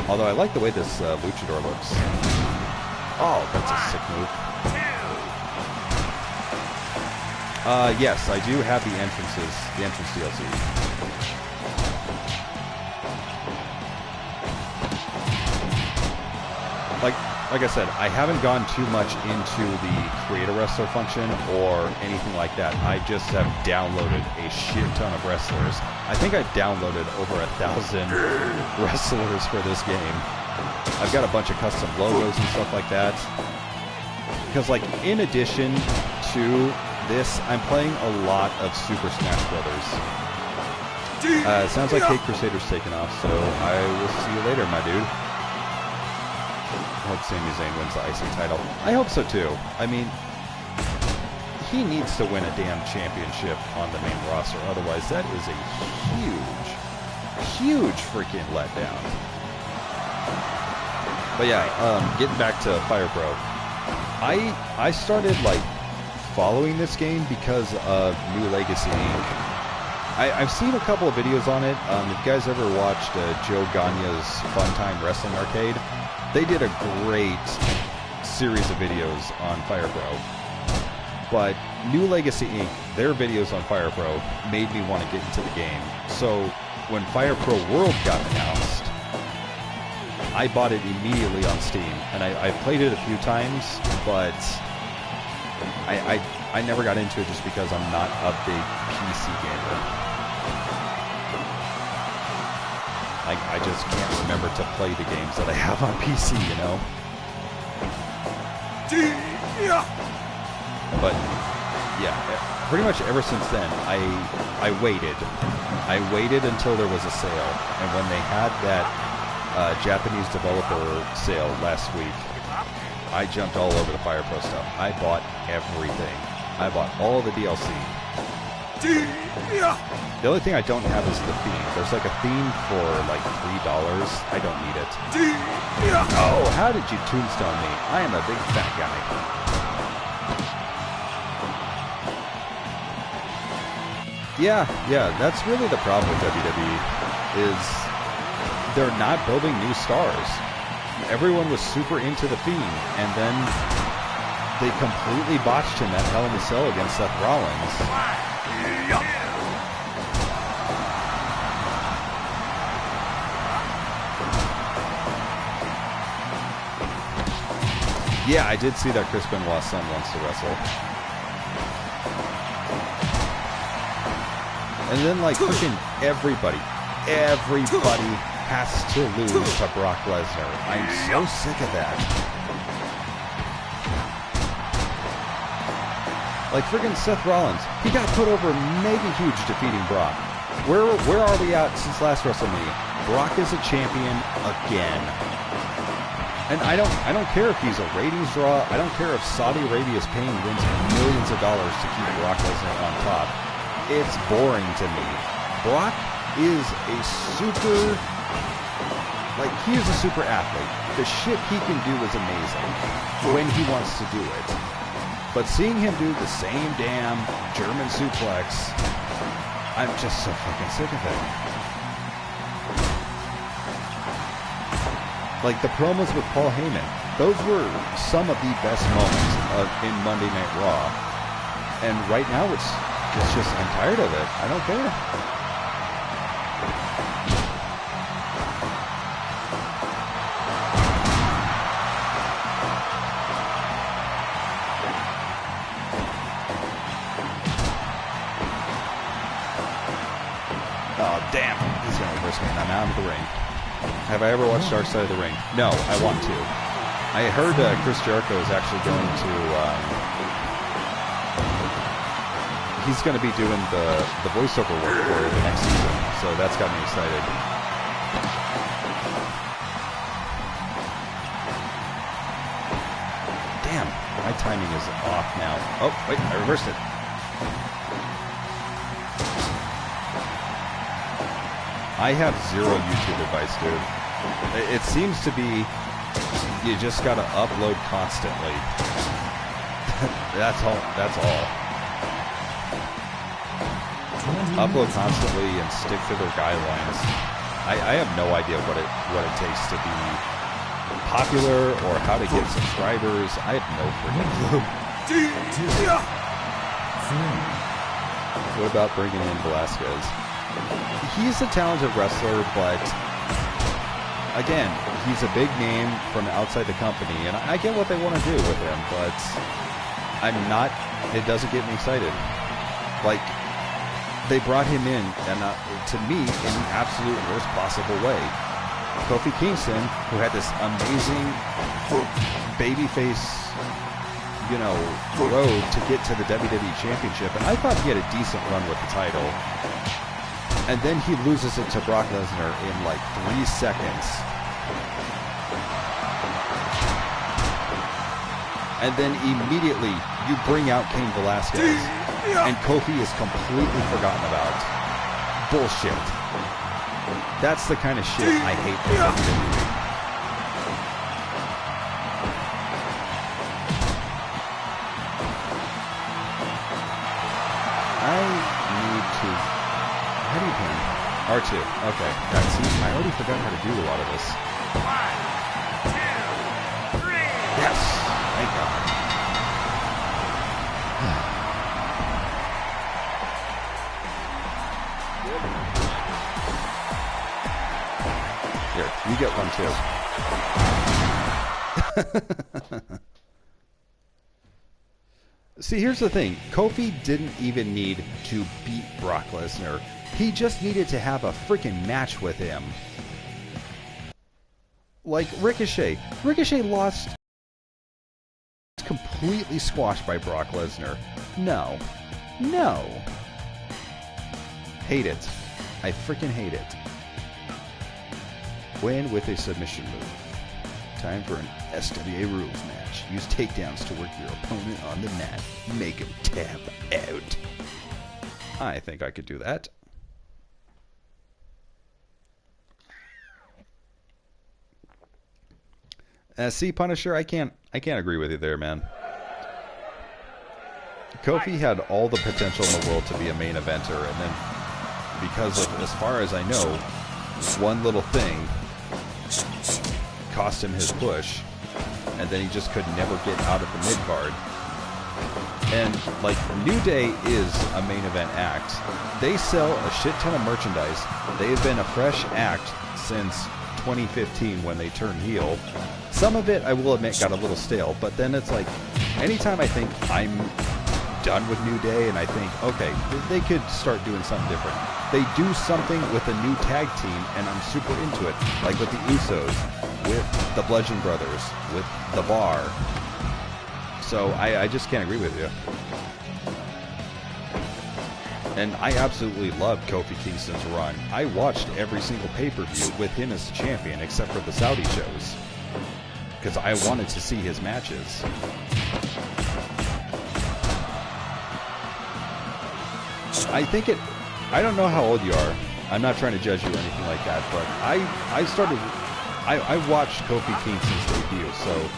Although I like the way this luchador looks. Oh, that's a sick move. Yes, I do have the entrance DLC. Like I said, I haven't gone too much into the Create a Wrestler function or anything like that. I just have downloaded a shit ton of wrestlers. I think I've downloaded over 1,000 wrestlers for this game. I've got a bunch of custom logos and stuff like that. Because, like, in addition to this, I'm playing a lot of Super Smash Brothers. Sounds like Kate Crusader's taken off, so I will see you later, my dude. I hope Sami Zayn wins the IC title. I hope so, too. I mean, he needs to win a damn championship on the main roster. Otherwise, that is a huge freaking letdown. But yeah, getting back to Fire Pro. I started, like, following this game because of New Legacy Inc. I've seen a couple of videos on it. If you guys ever watched Joe Gagne's Fun Time Wrestling Arcade, they did a great series of videos on Fire Pro. But New Legacy Inc., their videos on Fire Pro made me want to get into the game. So when Fire Pro World got announced, I bought it immediately on Steam, and I played it a few times, but I never got into it just because I'm not a big PC gamer. I just can't remember to play the games that I have on PC, you know? But, yeah, pretty much ever since then, I waited. I waited until there was a sale, and when they had that Japanese developer sale last week, I jumped all over the Fire Pro stuff. I bought everything. I bought all the DLC. The only thing I don't have is the theme. There's like a theme for like $3. I don't need it. Oh, how did you tombstone me? I am a big fat guy. Yeah, that's really the problem with WWE, is they're not building new stars. Everyone was super into the Fiend, and then they completely botched him at Hell in a Cell against Seth Rollins. Yeah, I did see that Chris Benoit's son wants to wrestle. And then, like, freaking everybody has to lose to Brock Lesnar. I'm so sick of that. Like, freaking Seth Rollins, he got put over mega huge defeating Brock. Where are we at since last WrestleMania? Brock is a champion again. And I don't care if he's a ratings draw. I don't care if Saudi Arabia is paying Vince millions of dollars to keep Brock Lesnar on top. It's boring to me. Brock is a super, like, he is a super athlete. The shit he can do is amazing when he wants to do it. But seeing him do the same damn German suplex, I'm just so fucking sick of it. Like, the promos with Paul Heyman, those were some of the best moments in Monday Night Raw. And right now, it's just, I'm tired of it. I don't care. Oh, damn. He's going to reverse me, and I'm out of the ring. Have I ever watched Dark Side of the Ring? No, I want to. I heard Chris Jericho is actually going to... he's going to be doing the voiceover work for the next season, so that's got me excited. Damn, my timing is off now. Oh, wait, I reversed it. I have zero YouTube advice, dude. It seems to be you just gotta upload constantly. That's all. Upload constantly and stick to their guidelines. I have no idea what it takes to be popular or how to get subscribers. I have no freaking clue. What about bringing in Velasquez? He's a talented wrestler, but again, he's a big name from outside the company, and I get what they want to do with him, but it doesn't get me excited. Like, they brought him in, and to me, in the absolute worst possible way. Kofi Kingston, who had this amazing babyface, road to get to the WWE Championship, and I thought he had a decent run with the title. And then he loses it to Brock Lesnar in like 3 seconds. And then immediately you bring out Cain Velasquez. And Kofi is completely forgotten about. Bullshit. That's the kind of shit I hate from WWE. How do you pin? R2. Okay. I already forgot how to do a lot of this. 1, 2, 3. Yes. Thank God. Here, you get one too. See, here's the thing. Kofi didn't even need to beat Brock Lesnar. He just needed to have a freaking match with him. Like Ricochet. Ricochet lost completely squashed by Brock Lesnar. No. No. Hate it. I freaking hate it. Win with a submission move. Time for an SWA rules match. Use takedowns to work your opponent on the mat. Make him tap out. I think I could do that. See, Punisher, I can't agree with you there, man. Kofi had all the potential in the world to be a main eventer, and then because of, as far as I know, one little thing cost him his push, and then he just could never get out of the mid-card. And, like, New Day is a main event act. They sell a shit ton of merchandise. They've been a fresh act since 2015 when they turned heel. Some of it, I will admit, got a little stale, but then it's like, anytime I think I'm done with New Day and I think, okay, they could start doing something different. They do something with a new tag team and I'm super into it. Like with the Usos, with the Bludgeon Brothers, with The Bar. So I just can't agree with you. And I absolutely loved Kofi Kingston's run. I watched every single pay-per-view with him as champion except for the Saudi shows. Because I wanted to see his matches. I don't know how old you are. I'm not trying to judge you or anything like that, but I watched Kofi Kingston's debut, so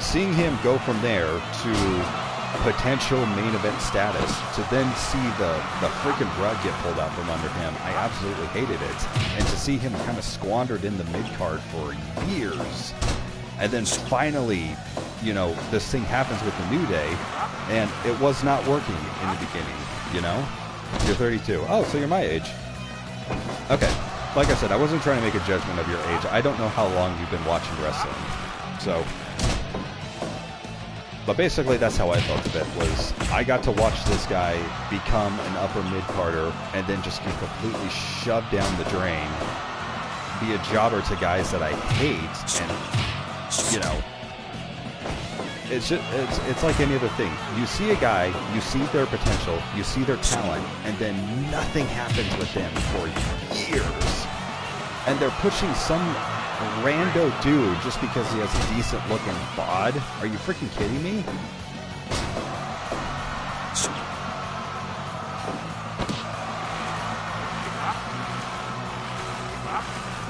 seeing him go from there to potential main event status, to then see the freaking rug get pulled out from under him, I absolutely hated it. And to see him kind of squandered in the mid-card for years, and then finally, you know, this thing happens with the New Day, and it was not working in the beginning, you know? You're 32. Oh, so you're my age. Okay. Like I said, I wasn't trying to make a judgment of your age. I don't know how long you've been watching wrestling. So, but basically that's how I felt of it, was I got to watch this guy become an upper mid-carder and then just get completely shoved down the drain, be a jobber to guys that I hate, and, you know, it's like any other thing. You see a guy, you see their potential, you see their talent, and then nothing happens with them for years. And they're pushing some rando dude just because he has a decent looking bod. Are you freaking kidding me?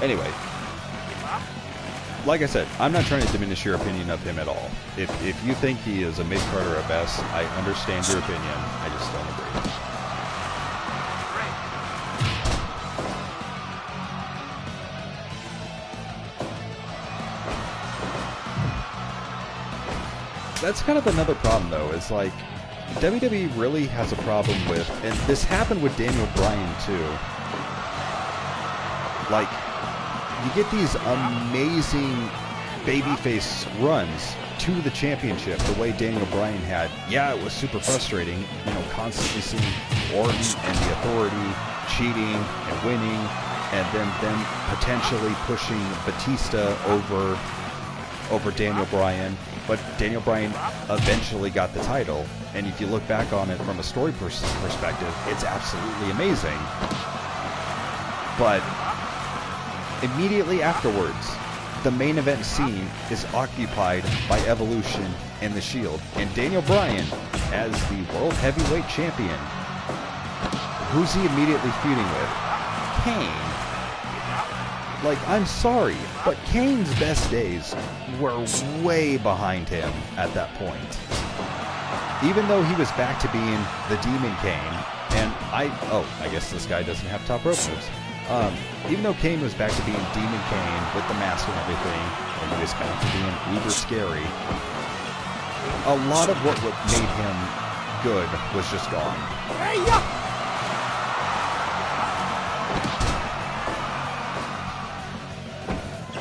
Anyway, like I said, I'm not trying to diminish your opinion of him at all. If you think he is a mid-carder at best, I understand your opinion. I just don't agree. That's kind of another problem, though, is like, WWE really has a problem with, and this happened with Daniel Bryan, too. Like, you get these amazing babyface runs to the championship the way Daniel Bryan had. Yeah, it was super frustrating, you know, constantly seeing Orton and the Authority cheating and winning, and then them potentially pushing Batista over Daniel Bryan. But Daniel Bryan eventually got the title, and if you look back on it from a story perspective, it's absolutely amazing. But immediately afterwards, the main event scene is occupied by Evolution and The Shield. And Daniel Bryan, as the World Heavyweight Champion, who's he immediately feuding with? Kane. Like, I'm sorry, but Kane's best days were way behind him at that point. Even though he was back to being the Demon Kane, and I guess this guy doesn't have top rope moves. Even though Kane was back to being Demon Kane with the mask and everything, and he was back to being uber scary, a lot of what made him good was just gone. Hey, yeah.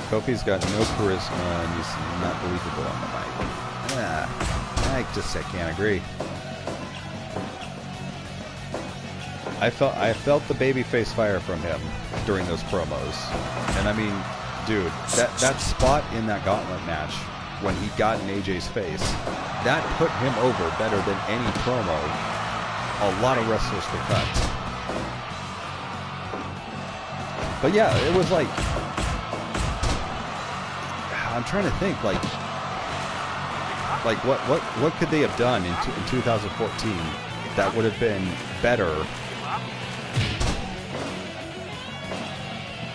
Kofi's got no charisma and he's not believable on the mic. I can't agree. I felt the babyface fire from him during those promos. And I mean, dude, that spot in that gauntlet match when he got in AJ's face, that put him over better than any promo a lot of wrestlers could cut. But yeah, it was like, I'm trying to think, like what could they have done in 2014 that would have been better?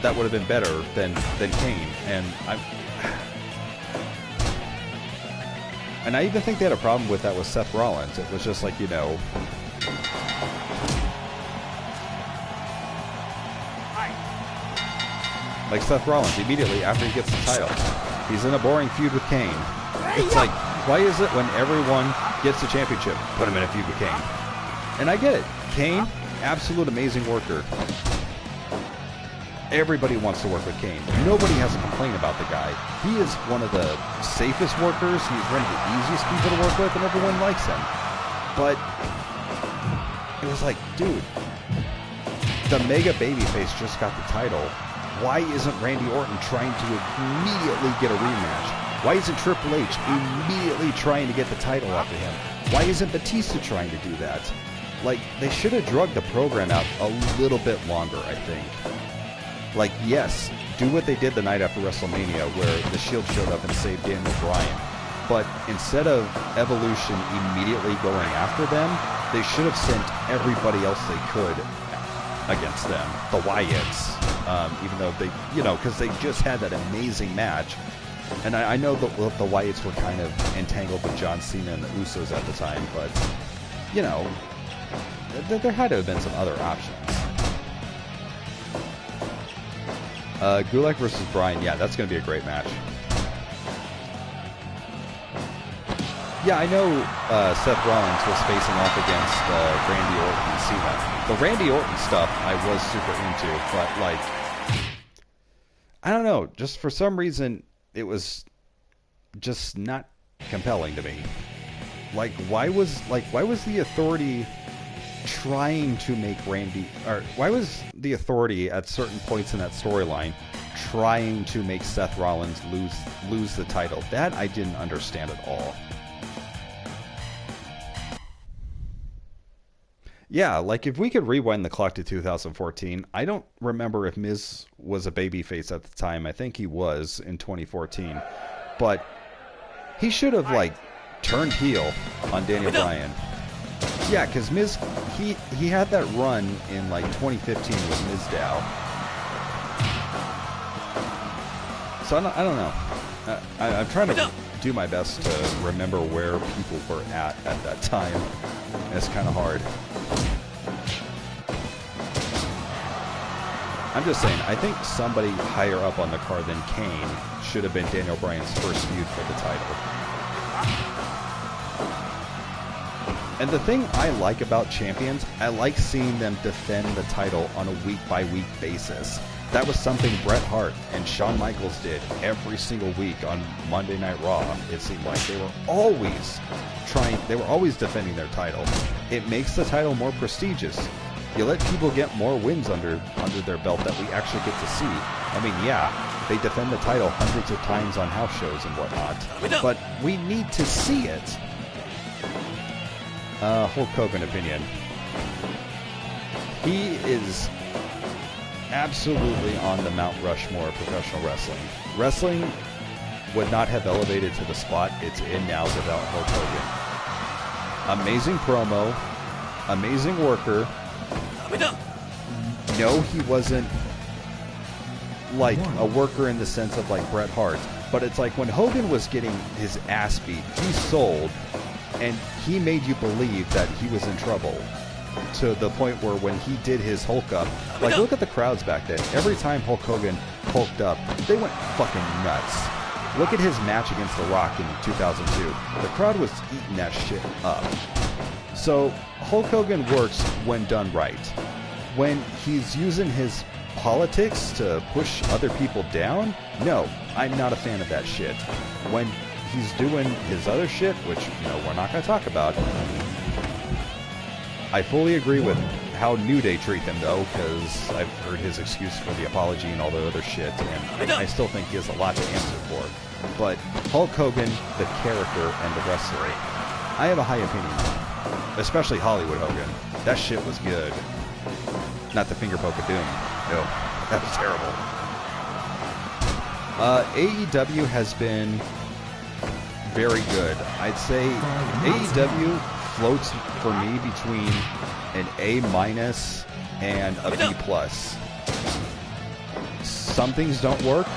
That would have been better than Kane, and I even think they had a problem with that with Seth Rollins. It was just like, you know, like Seth Rollins immediately after he gets the title, he's in a boring feud with Kane. It's like, why is it when everyone gets the championship, put him in a feud with Kane? And I get it. Kane, absolute amazing worker. Everybody wants to work with Kane. Nobody has a complaint about the guy. He is one of the safest workers. He's one of the easiest people to work with, and everyone likes him. But it was like, dude, the mega babyface just got the title. Why isn't Randy Orton trying to immediately get a rematch? Why isn't Triple H immediately trying to get the title after him? Why isn't Batista trying to do that? Like, they should have drugged the program out a little bit longer, I think. Like, yes, do what they did the night after WrestleMania where the Shield showed up and saved Daniel Bryan. But instead of Evolution immediately going after them, they should have sent everybody else they could against them. The Wyatts, even though they, you know, because they just had that amazing match. And I know that the Wyatts were kind of entangled with John Cena and the Usos at the time, but, you know, there had to have been some other options. Gulak versus Bryan, yeah, that's going to be a great match. Yeah, I know Seth Rollins was facing off against Randy Orton and Cena. The Randy Orton stuff I was super into, but, like, I don't know, just for some reason, it was just not compelling to me. Like, why was the Authority trying to make Randy, or why was the Authority at certain points in that storyline trying to make Seth Rollins lose the title? That I didn't understand at all. Yeah, like if we could rewind the clock to 2014, I don't remember if Miz was a babyface at the time. I think he was in 2014, but he should have like turned heel on Daniel Bryan. Yeah, because Miz, he had that run in like 2015 with Mizdow. So I don't know. I'm trying to do my best to remember where people were at that time. It's kind of hard. I'm just saying, I think somebody higher up on the card than Kane should have been Daniel Bryan's first feud for the title. And the thing I like about champions, I like seeing them defend the title on a week-by-week basis. That was something Bret Hart and Shawn Michaels did every single week on Monday Night Raw. It seemed like they were always defending their title. It makes the title more prestigious. You let people get more wins under their belt that we actually get to see. I mean, yeah, they defend the title hundreds of times on house shows and whatnot, but we need to see it. Hulk Hogan opinion. He is absolutely on the Mount Rushmore of professional wrestling. Wrestling would not have elevated to the spot it's in now without Hulk Hogan. Amazing promo, amazing worker. No, he wasn't like a worker in the sense of like Bret Hart, but it's like when Hogan was getting his ass beat, he sold, and he made you believe that he was in trouble. To the point where when he did his Hulk up, like look at the crowds back then. Every time Hulk Hogan hulked up, they went fucking nuts. Look at his match against The Rock in 2002. The crowd was eating that shit up. So Hulk Hogan works when done right. When he's using his politics to push other people down, no, I'm not a fan of that shit. When he's doing his other shit, which, you know, we're not going to talk about, I fully agree with how New Day treat him, though, because I've heard his excuse for the apology and all the other shit, and I still think he has a lot to answer for. But Hulk Hogan, the character and the wrestler, I have a high opinion on, especially Hollywood Hogan. That shit was good. Not the finger poke of doom. No, that was terrible. AEW has been very good. I'd say AEW floats for me between an A- and a B+. Some things don't work,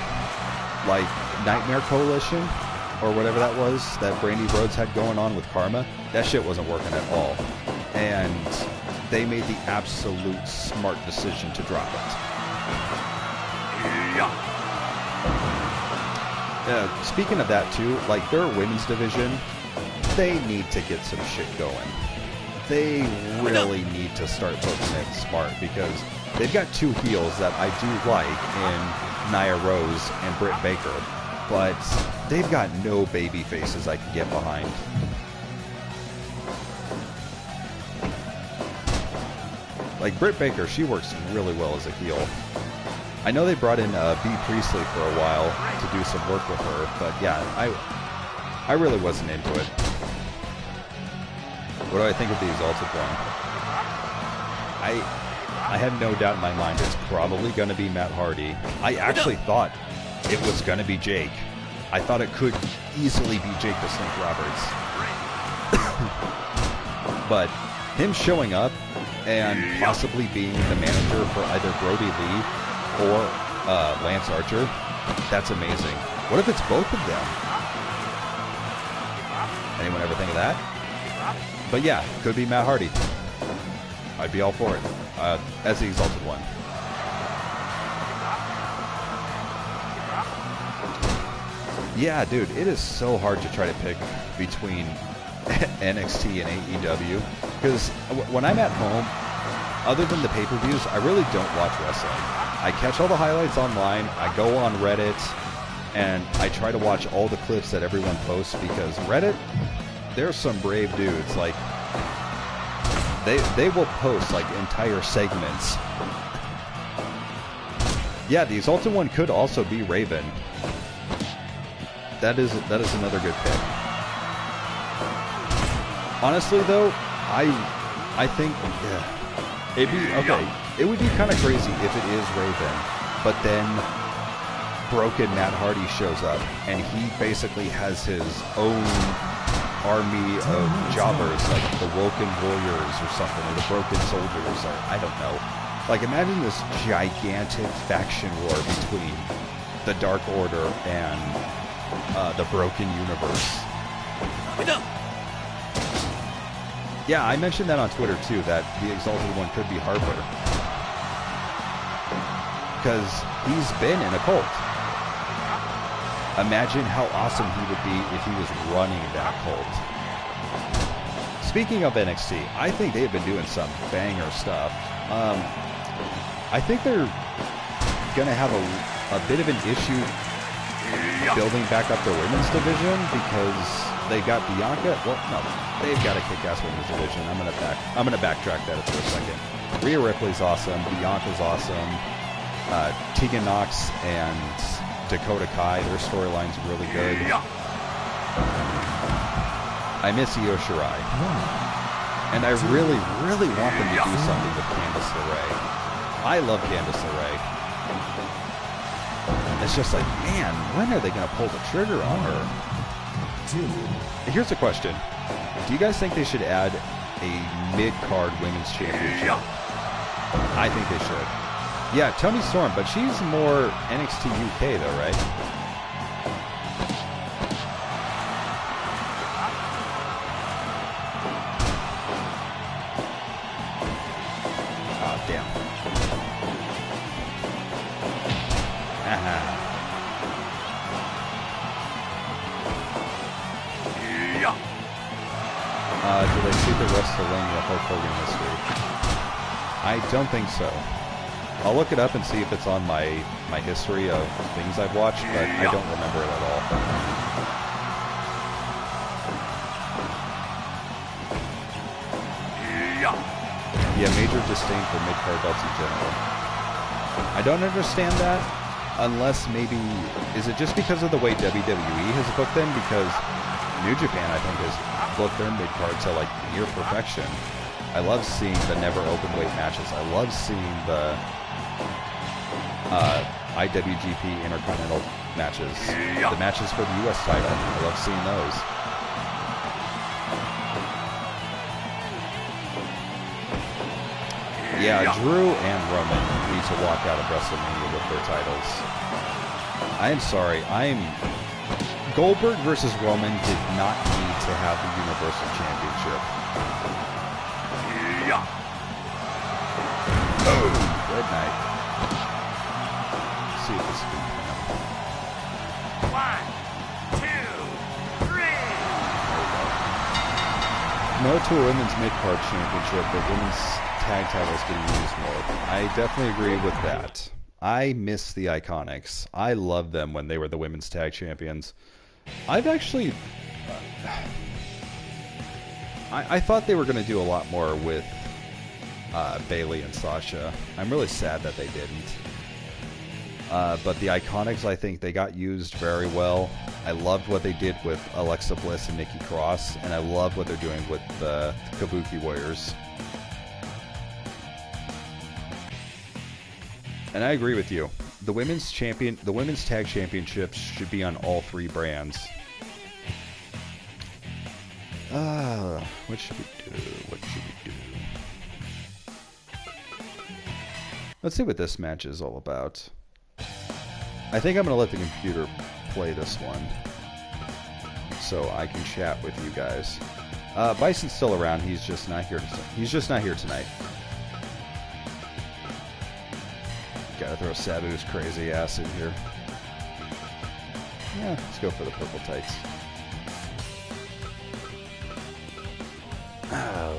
like Nightmare Coalition, or whatever that was that Brandy Rhodes had going on with Karma. That shit wasn't working at all. And they made the absolute smart decision to drop it. Speaking of that too, like their women's division, they need to get some shit going. They really need to start booking it smart, because they've got two heels that I do like in Nia Rose and Britt Baker, but they've got no baby faces I can get behind. Like Britt Baker, she works really well as a heel. I know they brought in B. Priestley for a while to do some work with her, but yeah, I really wasn't into it. What do I think of the Exalted One? I have no doubt in my mind it's probably going to be Matt Hardy. I actually thought it was going to be Jake. I thought it could easily be Jake the Snake Roberts. But him showing up and possibly being the manager for either Brody Lee or Lance Archer, that's amazing. What if it's both of them? Anyone ever think of that? But yeah, could be Matt Hardy. I'd be all for it, as the Exalted One. Yeah, dude, it is so hard to try to pick between NXT and AEW, because when I'm at home, other than the pay-per-views, I really don't watch wrestling. I catch all the highlights online, I go on Reddit, and I try to watch all the clips that everyone posts, because Reddit, there's some brave dudes. Like, they will post like entire segments. Yeah, the Exalted One could also be Raven. That is another good pick. Honestly, though, I think it'd be okay. It would be kind of crazy if it is Raven, but then Broken Matt Hardy shows up and he basically has his own army of jobbers, like the Woken Warriors or something, or the Broken Soldiers, or I don't know. Like, imagine this gigantic faction war between the Dark Order and the Broken Universe. Yeah, I mentioned that on Twitter too, that the Exalted One could be Harper, because he's been in a cult. Imagine how awesome he would be if he was running that cult. Speaking of NXT, I think they've been doing some banger stuff. I think they're going to have a bit of an issue building back up their women's division, because they got Bianca. Well, no, they've got a kick-ass women's division. I'm gonna backtrack that for a second. Rhea Ripley's awesome. Bianca's awesome. Tegan Nox and Dakota Kai, their storyline's really good. I miss Io Shirai. And I really, really want them to do something with Candice LeRae. I love Candice LeRae. It's just like, man, when are they going to pull the trigger on her? Here's a question. Do you guys think they should add a mid-card women's championship? I think they should. Yeah, Toni Storm, but she's more NXT UK though, right? Oh, damn. Do they see the WrestleMania Hulk Hogan history? I don't think so. I'll look it up and see if it's on my history of things I've watched, but I don't remember it at all. Yeah, major disdain for mid-card belts in general. I don't understand that, unless maybe... Is it just because of the way WWE has booked them? Because New Japan, I think, has booked their mid-card to, like, near perfection. I love seeing the never open weight matches. I love seeing the IWGP Intercontinental matches. The matches for the US title. I love seeing those. Yeah, Drew and Roman need to walk out of WrestleMania with their titles. I am sorry. Goldberg versus Roman did not need to have the Universal Championship. Oh, good night. Let's see if this can plan. 1, 2, 3. No to a women's mid-card championship, but women's tag titles getting used more. I definitely agree with that. I miss the Iconics. I loved them when they were the women's tag champions. I've actually... I thought they were going to do a lot more with Bayley and Sasha. I'm really sad that they didn't. But the Iconics, I think they got used very well. I loved what they did with Alexa Bliss and Nikki Cross, and I love what they're doing with the Kabuki Warriors. And I agree with you. The women's tag championships should be on all three brands. What should we do? What should we do? Let's see what this match is all about. I think I'm going to let the computer play this one, so I can chat with you guys. Bison's still around. He's just not here. He's just not here tonight. Gotta throw Sabu's crazy ass in here. Yeah, let's go for the purple tights.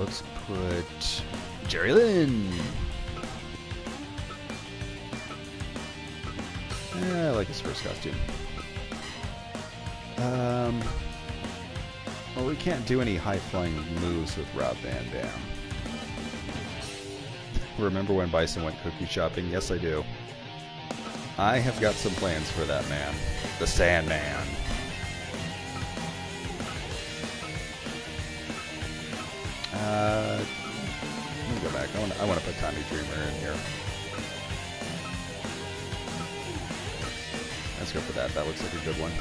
Let's put Jerry Lynn. I like his first costume. Well, we can't do any high-flying moves with Rob Van Dam. Remember when Bison went cookie shopping? Yes, I do. I have got some plans for that man. The Sandman. Let me go back. I want to put Tommy Dreamer in here. Let's go for that. That looks like a good one.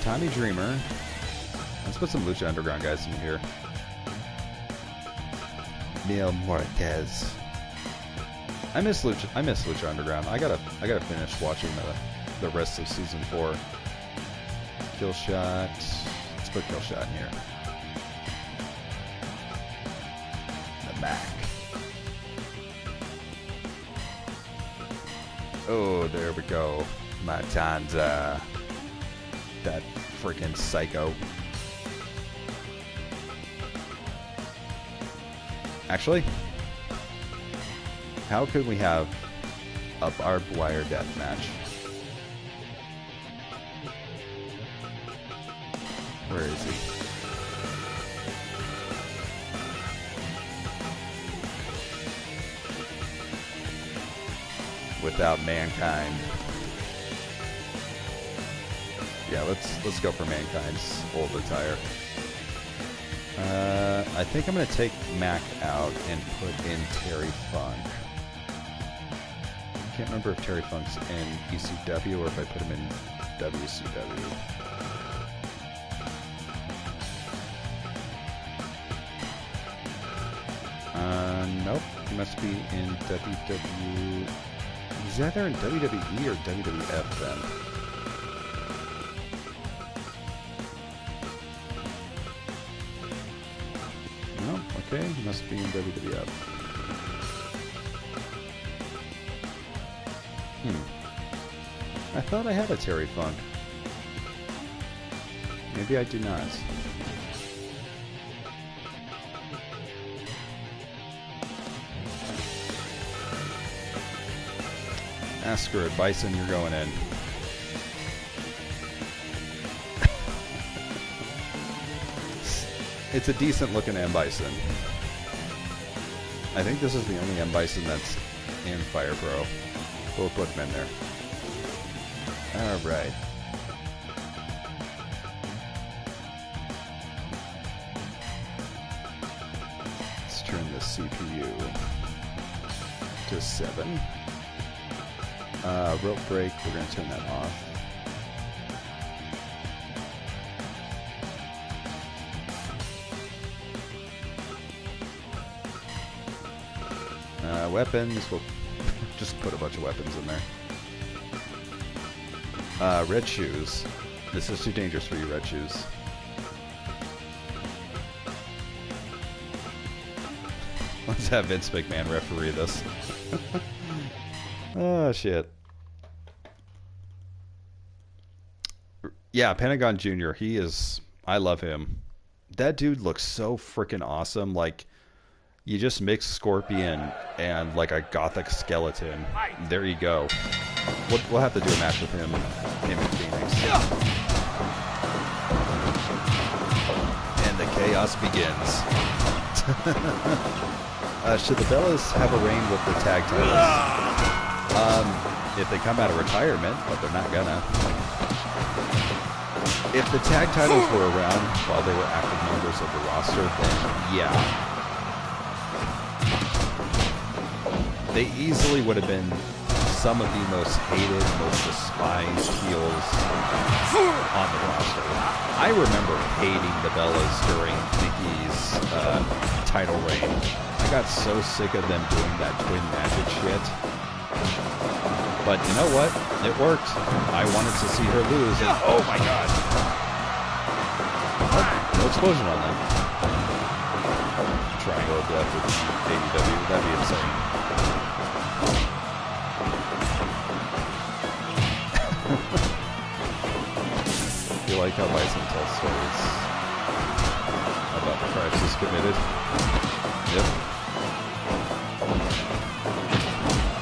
Tommy Dreamer. Let's put some Lucha Underground guys in here. Mil Muertes. I miss Lucha Underground. I gotta finish watching the rest of season 4. Killshot. Let's put Killshot in here. The back. Oh, there we go. Matanza. That freaking psycho. Actually, how could we have a barbed wire death match? Where is he? Without Mankind. Yeah, let's go for Mankind's old attire. I think I'm going to take Mac out and put in Terry Funk. I can't remember if Terry Funk's in ECW or if I put him in WCW. Nope. He must be in WW... Is that there in WWE or WWF then? Okay, he must be in WWF. I thought I had a Terry Funk. Maybe I do not. Ah, screw it. Bison, you're going in. It's a decent looking M Bison. I think this is the only M Bison that's in Fire Pro. We'll put him in there. Alright. Let's turn the CPU to 7. Rope break, we're going to turn that off. Weapons, we'll just put a bunch of weapons in there. Red shoes. This is too dangerous for you, red shoes. Let's have Vince McMahon referee this. Oh, shit. Yeah, Pentagon Jr., he is... I love him. That dude looks so freaking awesome. Like, you just mix Scorpion and, like, a gothic skeleton. There you go. We'll have to do a match with him and Phoenix. And the chaos begins. Should the Bellas have a reign with the tag titles? If they come out of retirement, but they're not gonna. If the tag titles were around while they were active members of the roster, then yeah. They easily would have been some of the most hated, most despised heels on the roster. I remember hating the Bellas during Nikki's title reign. I got so sick of them doing that twin magic shit. But you know what? It worked. I wanted to see her lose, and oh my god. Oh, no explosion on that. Triangle of Death with AEW. That'd be insane. You like how Bison tells stories about the crimes committed? Yep.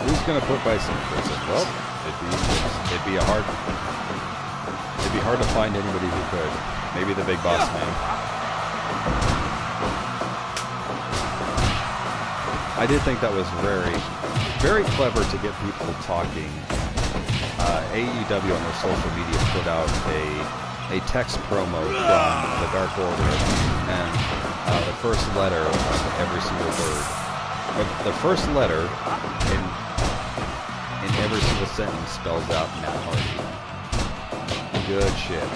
Who's gonna put Bison in prison? Well, it'd be hard to find anybody who could. Maybe the big boss man. I did think that was very, very clever to get people talking. AEW on their social media put out a text promo from the Dark Order, and the first letter of every single word. The first letter in every single sentence spells out Matt Hardy. Good shit.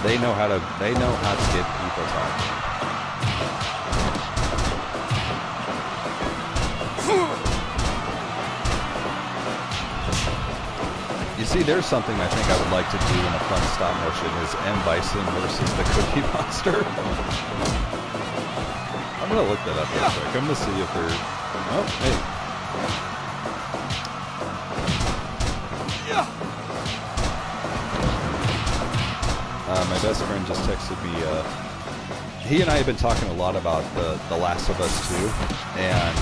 They know how to get people talking. You see, there's something I think I would like to do in a fun stop motion is M. Bison versus the Cookie Monster. I'm gonna look that up real quick. I'm gonna see if they're... Oh, hey. My best friend just texted me, he and I have been talking a lot about the Last of Us 2, and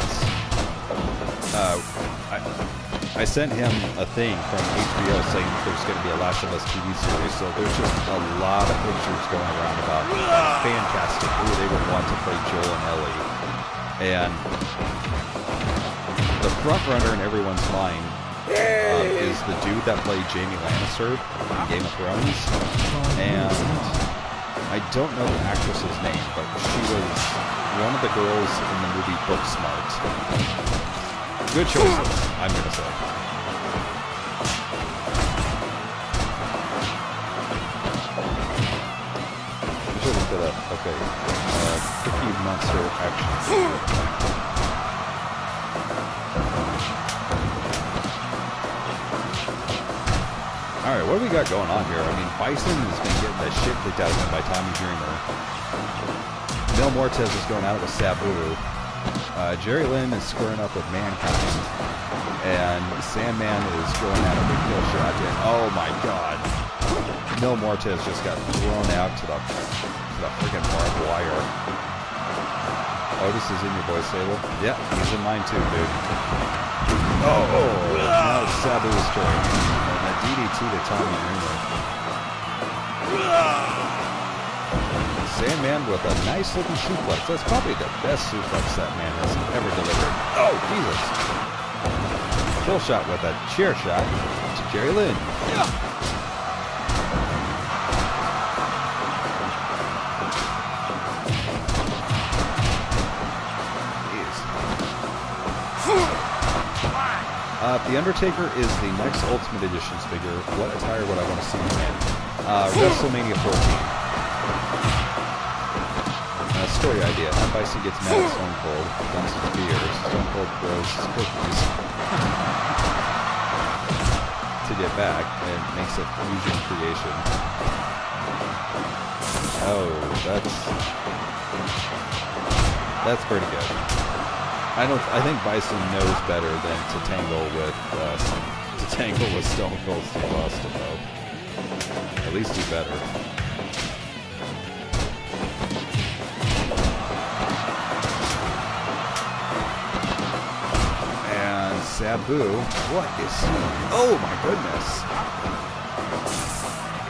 I sent him a thing from HBO saying that there's going to be a Last of Us TV series, so there's just a lot of pictures going around about fantastic who they would want to play Joel and Ellie. And the front runner in everyone's mind is the dude that played Jaime Lannister in Game of Thrones. And I don't know the actress's name, but she was one of the girls in the movie Booksmart. Good choices, I'm going to say. I should look that up. Okay. Cookie Monster action. Alright, what do we got going on here? I mean, Bison has been getting the shit kicked out of him by Tommy Dreamer. Mil Mortez is going out with Sabu. Jerry Lynn is squaring up with Mankind, and Sandman is going at it with Killshot, and oh my god, Mil Mortez just got thrown out to the freaking barbed wire. Otis is in your boy's stable? Yeah, he's in mine too, dude. Now it's Sabu's turn. And a DDT to Tommy Dreamer. Sandman with a nice looking suplex. That's probably the best suplex that man has ever delivered. Oh, Jesus. Kill shot with a chair shot to Jerry Lynn. The Undertaker is the next Ultimate Editions figure. What attire would I want to see him in? WrestleMania 14. Story idea. M. Bison gets mad at Stone Cold, dumps his beers, Stone Cold throws his cookies to get back, and makes a fusion creation. Oh, that's pretty good. I think Bison knows better than to tangle with Stone Cold Steve Austin, though. At least do better. And Sabu, what is he? Oh my goodness!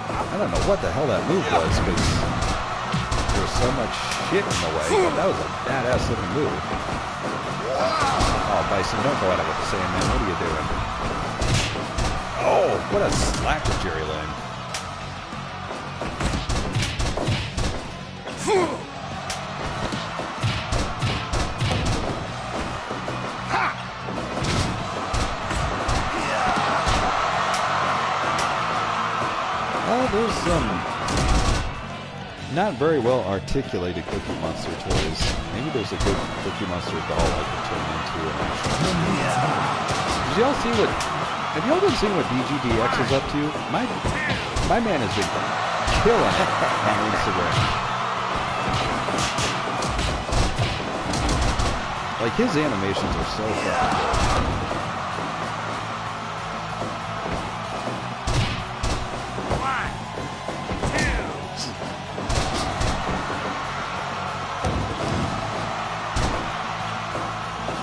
I don't know what the hell that move was because there was so much shit in the way, but that was a badass looking move. Oh, Bison, don't go at it with the Sandman. What are you doing? Oh, what a slack to Jerry Lynn. Oh, there's some not very well articulated Cookie Monster toys. Maybe there's a good Cookie Monster doll I could turn into an actual. Did y'all see what? Have y'all been seeing what DGDX is up to? My man has been killing it on Instagram. Like his animations are so fucking good.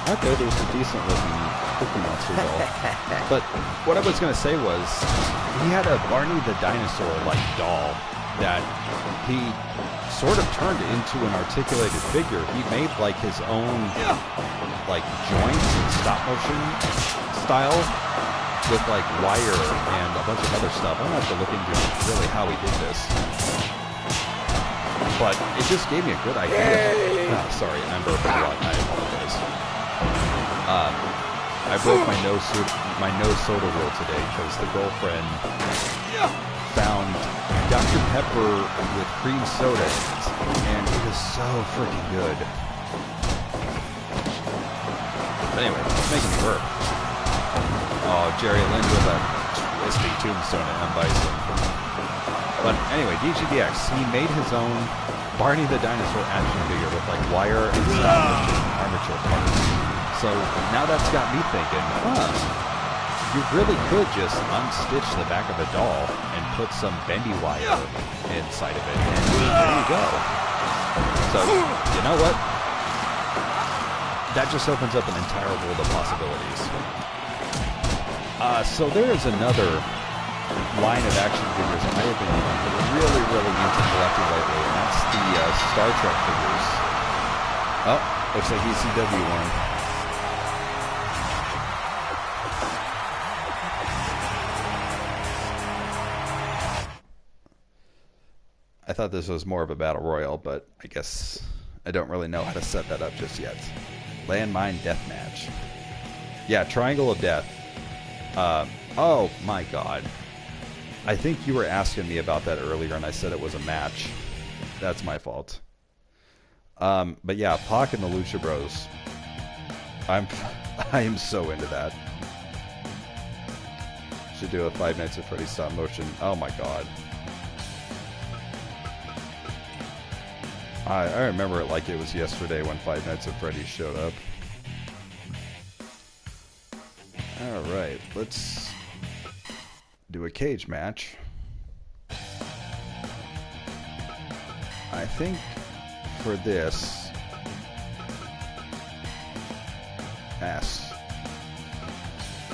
Okay, there's a decent looking Cookie Monster doll. But what I was going to say was, he had a Barney the Dinosaur like doll that he sort of turned into an articulated figure. He made like his own like joints and stop motion style with like wire and a bunch of other stuff. I'm going to have to look into really how he did this. But it just gave me a good idea. Oh, sorry, I'm burping a lot. I apologize. I broke my no soda rule today because the girlfriend found Dr. Pepper with cream soda in it, and it is so freaking good. But anyway, it's making me burp. Oh, Jerry Lynn with a twisty tombstone to M. Bison. But anyway, DGDX, he made his own Barney the Dinosaur action figure with like wire and stop motion armature parts. So now that's got me thinking, you really could just unstitch the back of a doll and put some bendy wire inside of it, and there you go. So, you know what? That just opens up an entire world of possibilities. So there is another line of action figures I have been really into collecting lately, and that's the Star Trek figures. Oh, looks like ECW won. I thought this was more of a battle royal, but I guess I don't really know how to set that up just yet. Landmine deathmatch. Yeah, Triangle of Death. Oh my god. I think you were asking me about that earlier, and I said it was a match. That's my fault. But yeah, Pac and the Lucha Bros. I am so into that. Should do a Five Nights at Freddy's stop motion. Oh my god. I remember it like it was yesterday when Five Nights at Freddy's showed up. Alright, let's do a cage match. I think for this...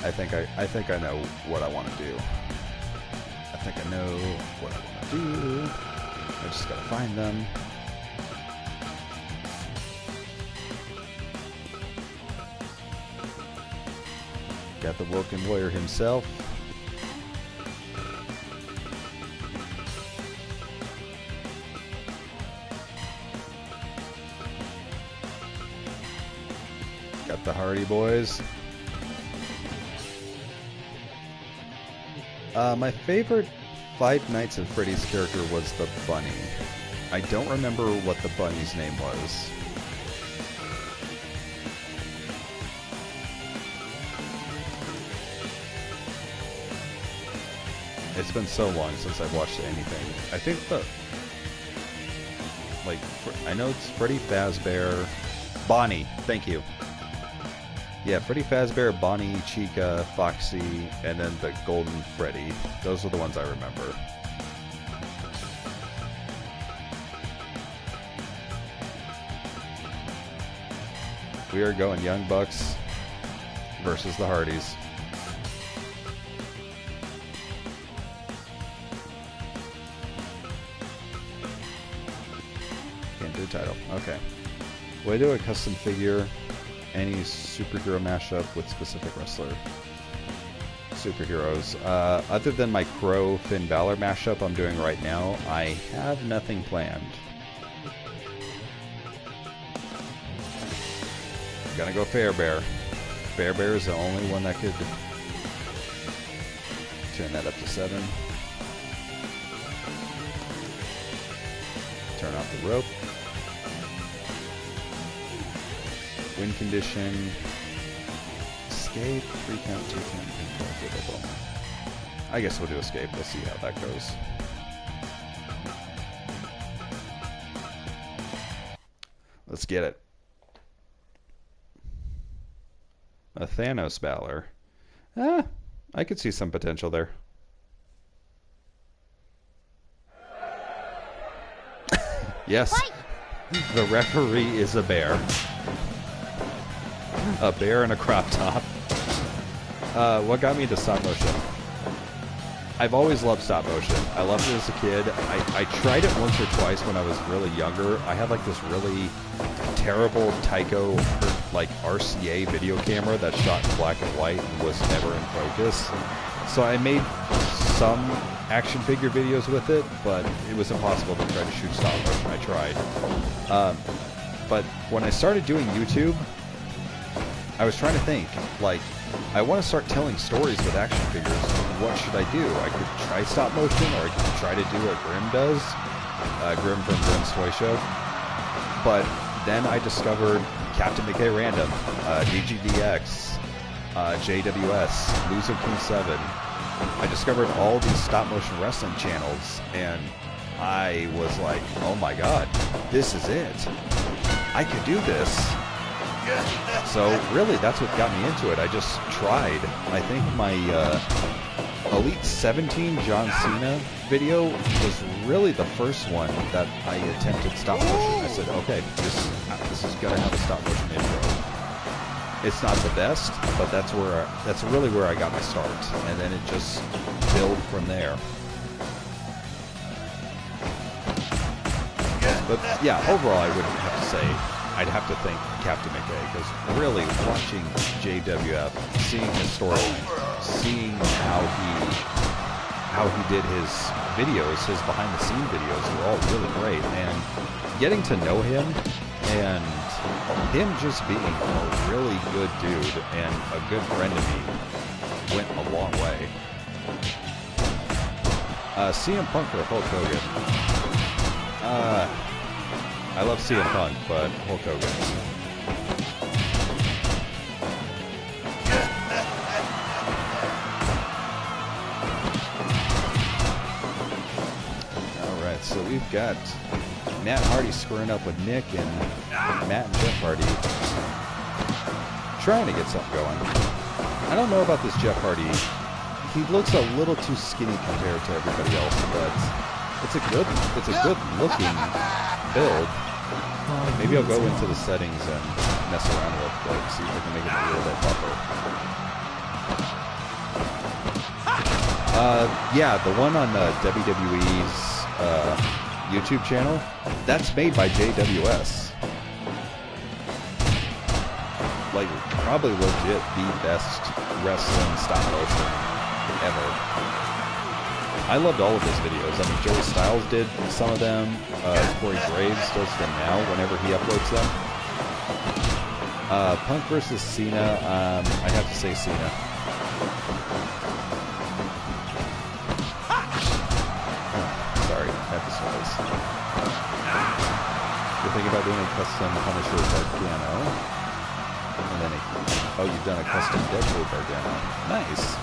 I think I know what I want to do. I think I know what I want to do. I just gotta find them. Got the Woken Warrior himself. Got the Hardy Boys. My favorite Five Nights at Freddy's character was the bunny. I don't remember what the bunny's name was. It's been so long since I've watched anything. I think I know it's Freddy Fazbear, Bonnie, thank you. Yeah, Freddy Fazbear, Bonnie, Chica, Foxy, and then the Golden Freddy. Those are the ones I remember. We are going Young Bucks versus the Hardys. Can't do a title. Okay. Way to do a custom figure. Any superhero mashup with specific wrestler. Superheroes. Other than my Crow Finn Balor mashup I'm doing right now, I have nothing planned. Gonna go Fairbear. Fairbear is the only one that could turn that up to 7. Turn off the rope. Win condition. Escape. 3 count, 2 count. I guess we'll do escape. We'll see how that goes. Let's get it. A Thanos Balor. I could see some potential there. Yes. Fight. The referee is a bear. A bear in a crop top. What got me into stop motion? I've always loved stop motion. I loved it as a kid. I tried it once or twice when I was really younger. I had like this really terrible Tyco like RCA video camera that shot in black and white and was never in focus. So I made some action figure videos with it, but it was impossible to try to shoot stop motion. I tried. But when I started doing YouTube, I was trying to think, like, I want to start telling stories with action figures. What should I do? I could try stop motion, or I could try to do what Grimm does. Grimm from Grimm's Toy Show. But then I discovered Captain McKay Random, DGDX, JWS, Loser King 7. I discovered all these stop motion wrestling channels, and I was like, oh my god, this is it. I could do this. So really, that's what got me into it. I just tried. I think my Elite 17 John Cena video was really the first one that I attempted stop motion. I said, okay, this is gonna have a stop motion intro. It's not the best, but that's really where I got my start, and then it just built from there. But yeah, overall, I wouldn't have to say. I'd have to thank Captain McKay, because really watching JWF, seeing his storyline, seeing how he did his videos, his behind-the-scene videos were all really great, and getting to know him and him just being a really good dude and a good friend to me went a long way. CM Punk or Hulk Hogan? I love CM Punk, but Hulk Hogan. Alright, so we've got Matt Hardy squaring up with Nick, and Matt and Jeff Hardy trying to get something going. I don't know about this Jeff Hardy. He looks a little too skinny compared to everybody else, but it's a good looking build. Maybe I'll go into the settings and mess around with it, see if I can make it a little bit buffer. Yeah, the one on WWE's YouTube channel, that's made by JWS. Like, probably legit the best wrestling stop motion ever. I loved all of his videos. I mean, Joey Styles did some of them. Corey Graves does them now whenever he uploads them. Punk versus Cena, I have to say Cena. Sorry, I have to sneeze. You're thinking about doing a custom Punisher Gargano? And then oh, you've done a custom Deadpool Gargano. Nice.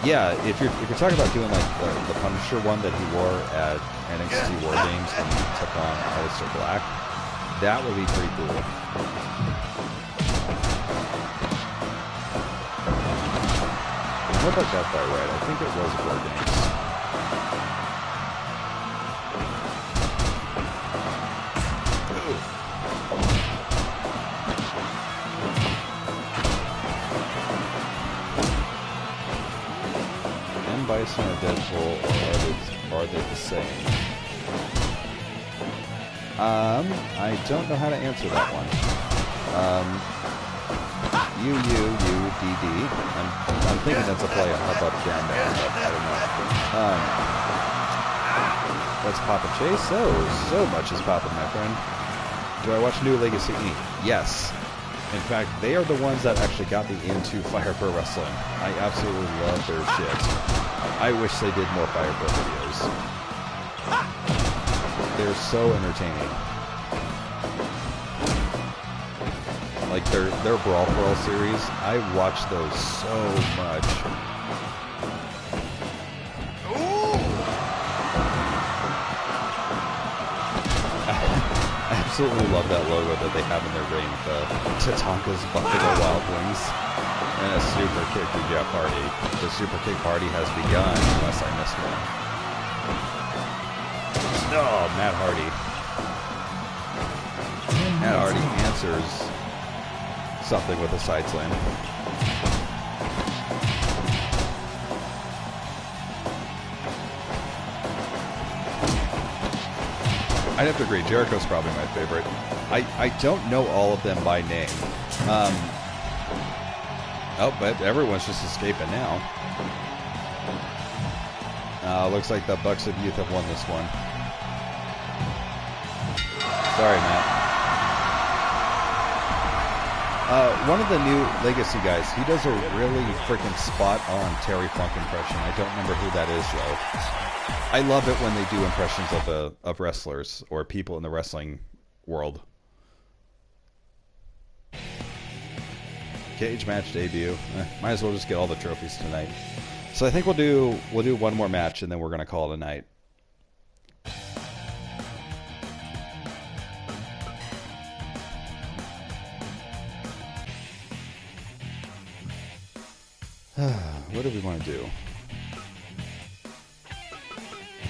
Yeah, if you're talking about doing like the Punisher one that he wore at NXT War Games when he took on Aleister Black, that would be pretty cool. I hope I got that right. I think it was War Games. Bison or Deadpool, or are they the same? I don't know how to answer that one. UUUDD. I'm thinking that's a play on up, up, down, down, up. I don't know. What's poppin', Chase? So much is poppin', my friend. Do I watch New Legacy Inc? Yes. In fact, they are the ones that actually got me into Fire Pro Wrestling. I absolutely love their shit. I wish they did more Fire Pro videos. They're so entertaining. Like their Brawl for All series, I watch those so much. I absolutely love that logo that they have in their ring, the Tatanka's Buffalo Wild Wings. And a super kick to Jeff Hardy. The super kick party has begun, unless I missed one. Oh, Matt Hardy. Matt Hardy answers something with a side slam. I'd have to agree, Jericho's probably my favorite. I don't know all of them by name. Oh, but everyone's just escaping now. Looks like the Bucks of Youth have won this one. Sorry, Matt. One of the new Legacy guys, he does a really freaking spot-on Terry Funk impression. I don't remember who that is, though. I love it when they do impressions of wrestlers or people in the wrestling world. Cage match debut. Might as well just get all the trophies tonight. So I think we'll do one more match and then we're gonna call it a night. What do we want to do?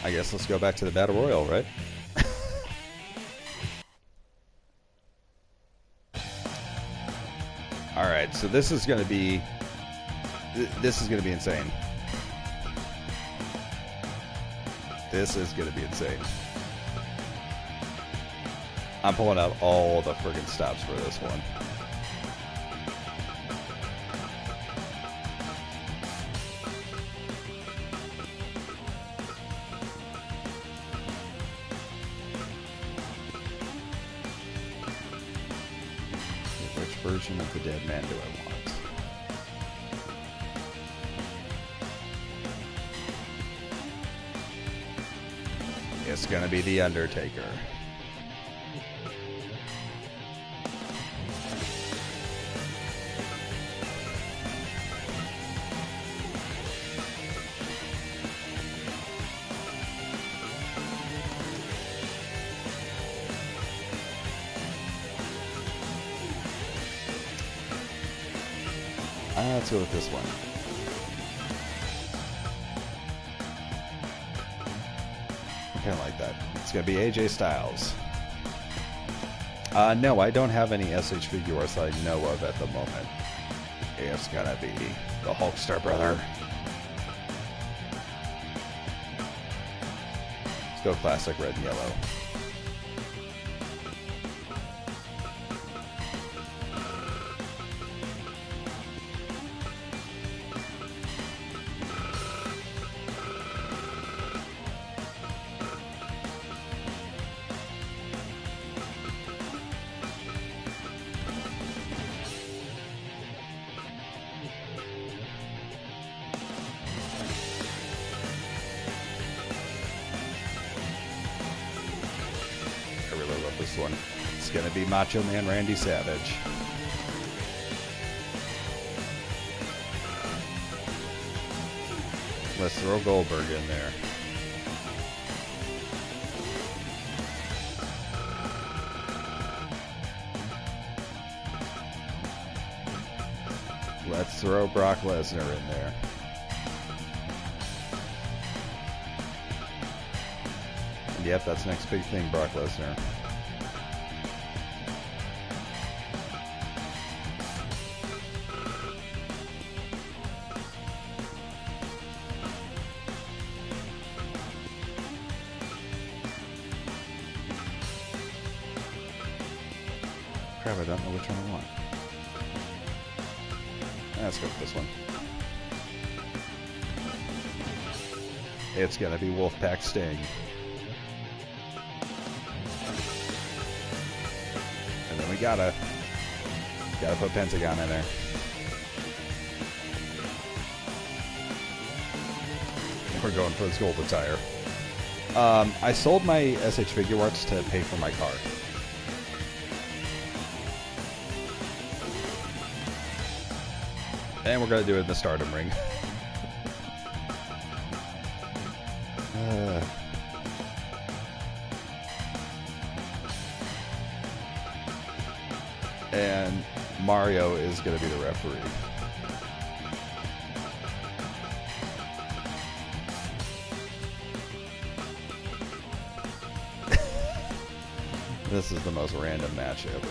I guess let's go back to the Battle Royal, right? All right, so this is going to be insane. This is going to be insane. I'm pulling out all the friggin' stops for this one. Version of the dead man do I want? It's gonna be the Undertaker. Let's go with this one. I kind of like that. It's going to be AJ Styles. No, I don't have any SH figures I know of at the moment. It's going to be the Hulkster brother. Let's go classic red and yellow. This one. It's going to be Macho Man Randy Savage. Let's throw Goldberg in there. Let's throw Brock Lesnar in there. And yep, that's the next big thing, Brock Lesnar. Crap, I don't know which one I want. Let's go with this one. It's gonna be Wolfpack Sting. And then we gotta put Pentagon in there. We're going for this gold attire. I sold my SH Figure Arts to pay for my car. And we're going to do it in the Stardom ring. And Mario is going to be the referee. This is the most random match ever.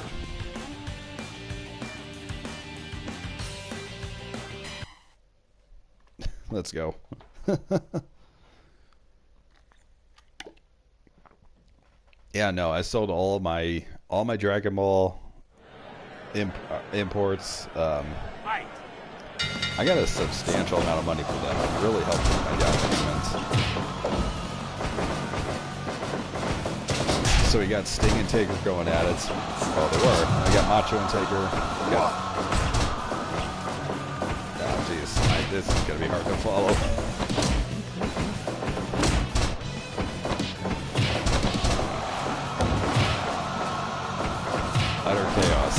Let's go. Yeah, no, I sold all my Dragon Ball imports. I got a substantial amount of money for them. It really helped with my down payments. So we got Sting and Taker going at it. Oh, they were. I got Macho and Taker. Oh, jeez. This is going to be hard to follow. Utter chaos.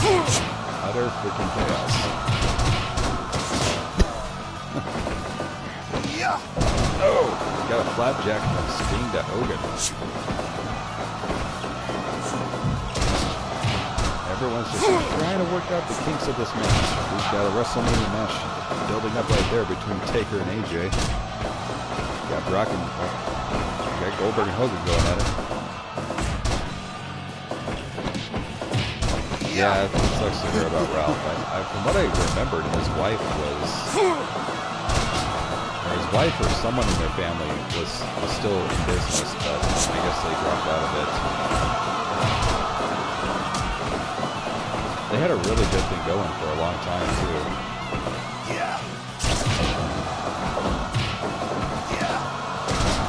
Utter freaking chaos. Oh! Got a flapjack from Sting to Hogan. Everyone's just trying to work out the kinks of this match. We've got a WrestleMania match building up right there between Taker and AJ. Got Brock and got Goldberg and Hogan going at it. Yeah, it sucks to hear about Ralph. From what I remembered, his wife or someone in their family was still in business, but I guess they dropped out of it. They had a really good thing going for a long time, too.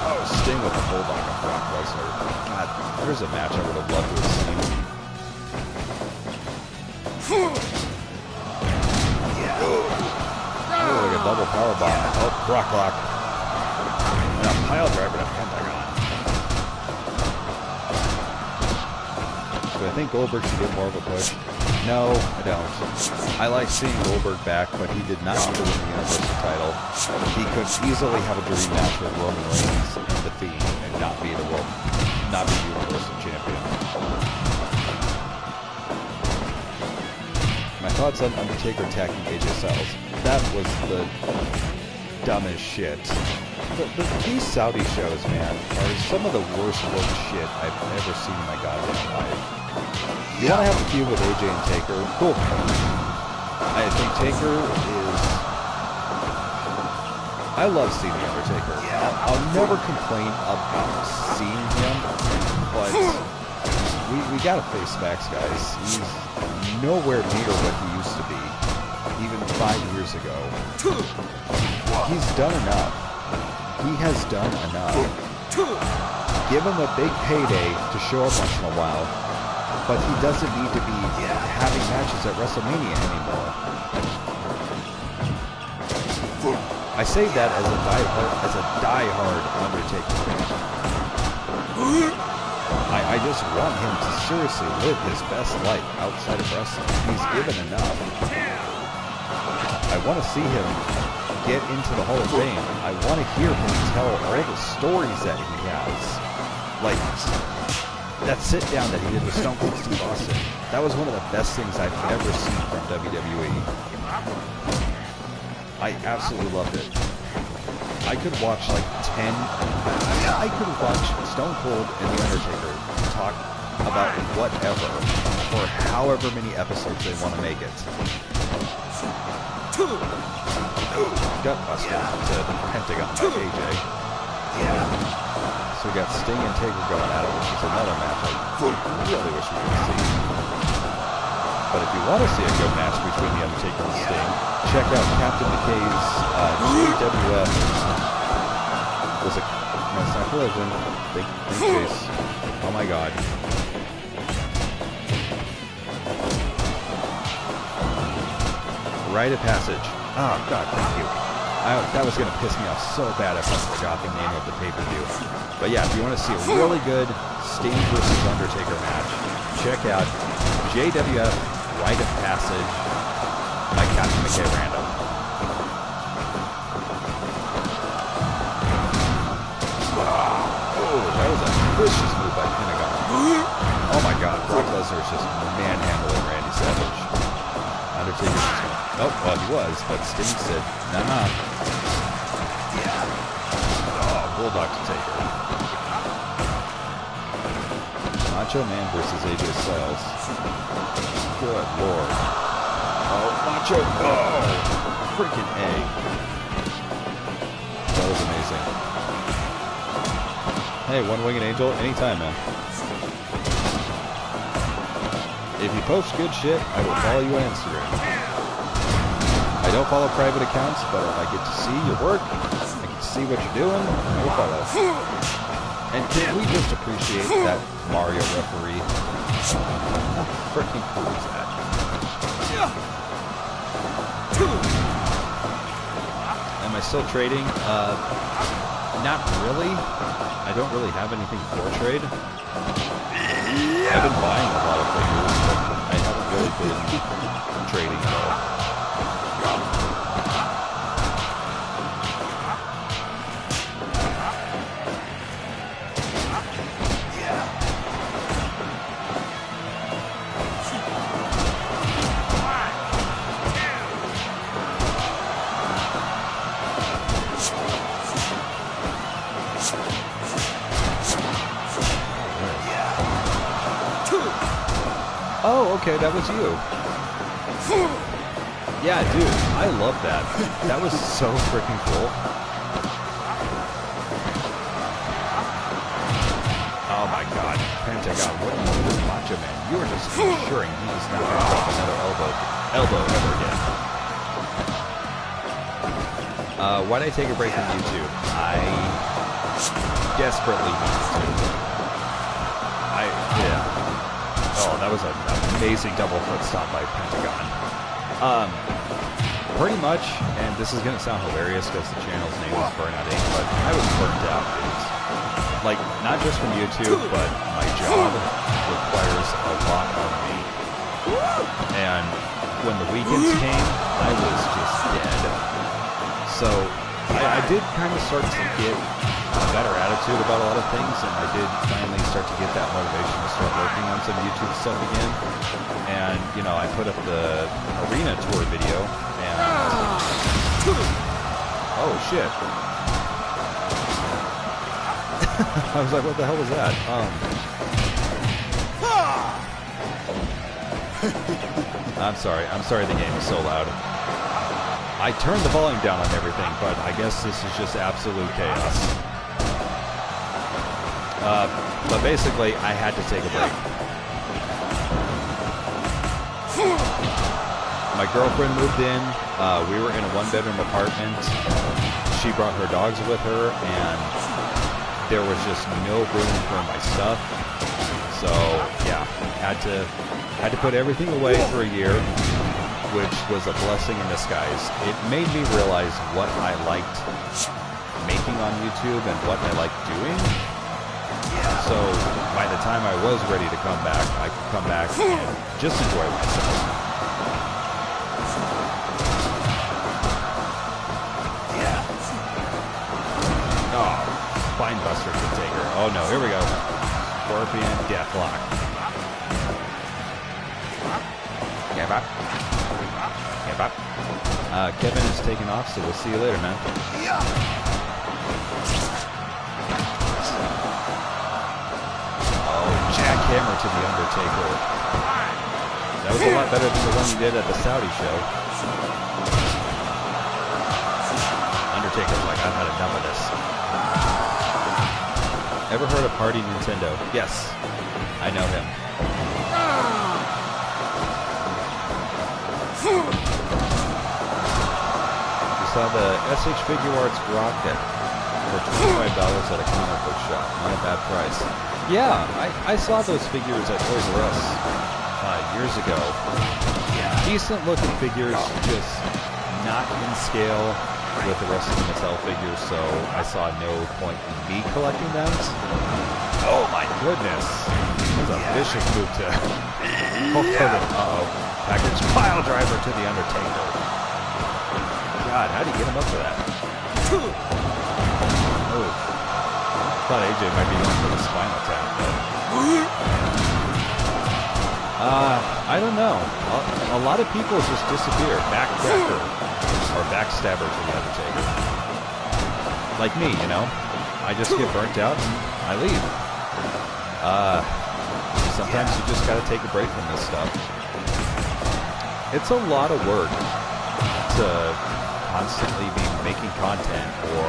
Oh, Sting with the bulldog on Brock Lesnar. God, there's a match I would have loved to have seen. Oh, like a double powerbomb. Oh, Brock Lock. And a pile driver to Pentagon. Do I think Goldberg should get more of a push? No, I don't. I like seeing Goldberg back, but he did not need to win the Universal title. He could easily have a dream match with Roman Reigns and The Fiend and not be the Universal Champion. My thoughts on Undertaker attacking AJ Styles. That was the dumbest shit. These Saudi shows, man, are some of the worst worked shit I've ever seen in my goddamn life. You want to have a feud with AJ and Taker? Cool. I think Taker is... I I love seeing The Undertaker. I'll never complain about seeing him, but we gotta face facts, guys. He's nowhere near what he used to be, even 5 years ago. He's done enough. He has done enough. Give him a big payday to show up once in a while, but he doesn't need to be having matches at WrestleMania anymore. I say that as a diehard Undertaker fan. I just want him to seriously live his best life outside of wrestling. He's given enough. I want to see him get into the Hall of Fame. I want to hear him tell all the stories that he has. Like that sit down that he did with Stone Cold Steve Austin. That was one of the best things I've ever seen from WWE. I absolutely loved it. I could watch like 10. I could watch Stone Cold and The Undertaker talk about whatever for however many episodes they want to make it. Gutbuster to Pentagon by AJ. So we got Sting and Taker going at it, which is another match I really wish we could see. But if you want to see a good match between The Undertaker and Sting, check out Captain McKay's GWF. Was it? No, it's not Collision. Big chase. Oh my god. Rite of Passage. Oh god, thank you. That was going to piss me off so bad if I forgot the name of the pay-per-view. But yeah, if you want to see a really good Sting versus Undertaker match, check out JWF Rite of Passage by Captain McKay Random. Oh, that was a vicious move by Pentagon. Oh my god, Brock Lesnar is just manhandling Randy Savage. Undertaker's just going, oh, well he was, but Sting said, nah. Oh, Bulldog to Taker. Macho Man versus AJ Styles. Good lord. Oh, Macho. Oh, freaking A. That was amazing. Hey, One-Winged Angel, anytime, man. If you post good shit, I will follow you on Instagram. I don't follow private accounts, but if I get to see your work, I get to see what you're doing, I will follow. And can we just appreciate that Mario referee? How freaking cool is that? Am I still trading? Not really. I don't really have anything for trade. I've been buying a lot of figures, but I haven't really been trading at all. Oh, okay, that was you. Yeah, dude, I love that. That was so freaking cool. Oh my god, Pentagon, what are you doing, Macho Man? You are just ensuring he's not going to drop another elbow ever again. Why'd I take a break from YouTube? I desperately needed to. Yeah. Oh, that was an amazing double foot stop by Pentagon. Pretty much, and this is going to sound hilarious because the channel's name is Burnout Inc., but I was burnt out, dudes. Like, not just from YouTube, but my job requires a lot of me. And when the weekends came, I was just dead. So, I did kind of start to get a better attitude about a lot of things, and I did finally start to get that motivation to start working on some YouTube stuff again. And, you know, I put up the arena tour video, and... Oh, shit. I was like, what the hell was that? I'm sorry the game is so loud. I turned the volume down on everything, but I guess this is just absolute chaos. But basically, I had to take a break. My girlfriend moved in. We were in a one-bedroom apartment. She brought her dogs with her, and there was just no room for my stuff. So yeah, had to put everything away for a year, which was a blessing in disguise. It made me realize what I liked making on YouTube and what I liked doing. So by the time I was ready to come back, I could come back and just enjoy myself. Oh, Spinebuster can take her. Oh no, here we go. Scorpion Deathlock. Give up. Give up. Kevin is taking off, so we'll see you later, man. Oh, jackhammer to the Undertaker. That was a lot better than the one you did at the Saudi show. Undertaker's like, I've had enough of this. Ever heard of Party Nintendo? Yes, I know him. We saw the SH Figure Arts Rocket for $25 at a comic book shop. Not a bad price. Yeah, I saw those figures at Toys R Us years ago. Decent looking figures, just not in scale with the rest of the Mattel figures, so I saw no point in me collecting them. Oh my goodness. That was a vicious move to Hulk Hogan. Uh-oh. Package pile driver to the Undertaker. God, how do you get him up for that? Oh. Thought AJ might be going for the spinal tap, but... I don't know. A lot of people just disappear. Backcracker. Or backstabber to the Undertaker. Like me, you know? I just get burnt out and I leave. Sometimes you just gotta take a break from this stuff. It's a lot of work to constantly be making content or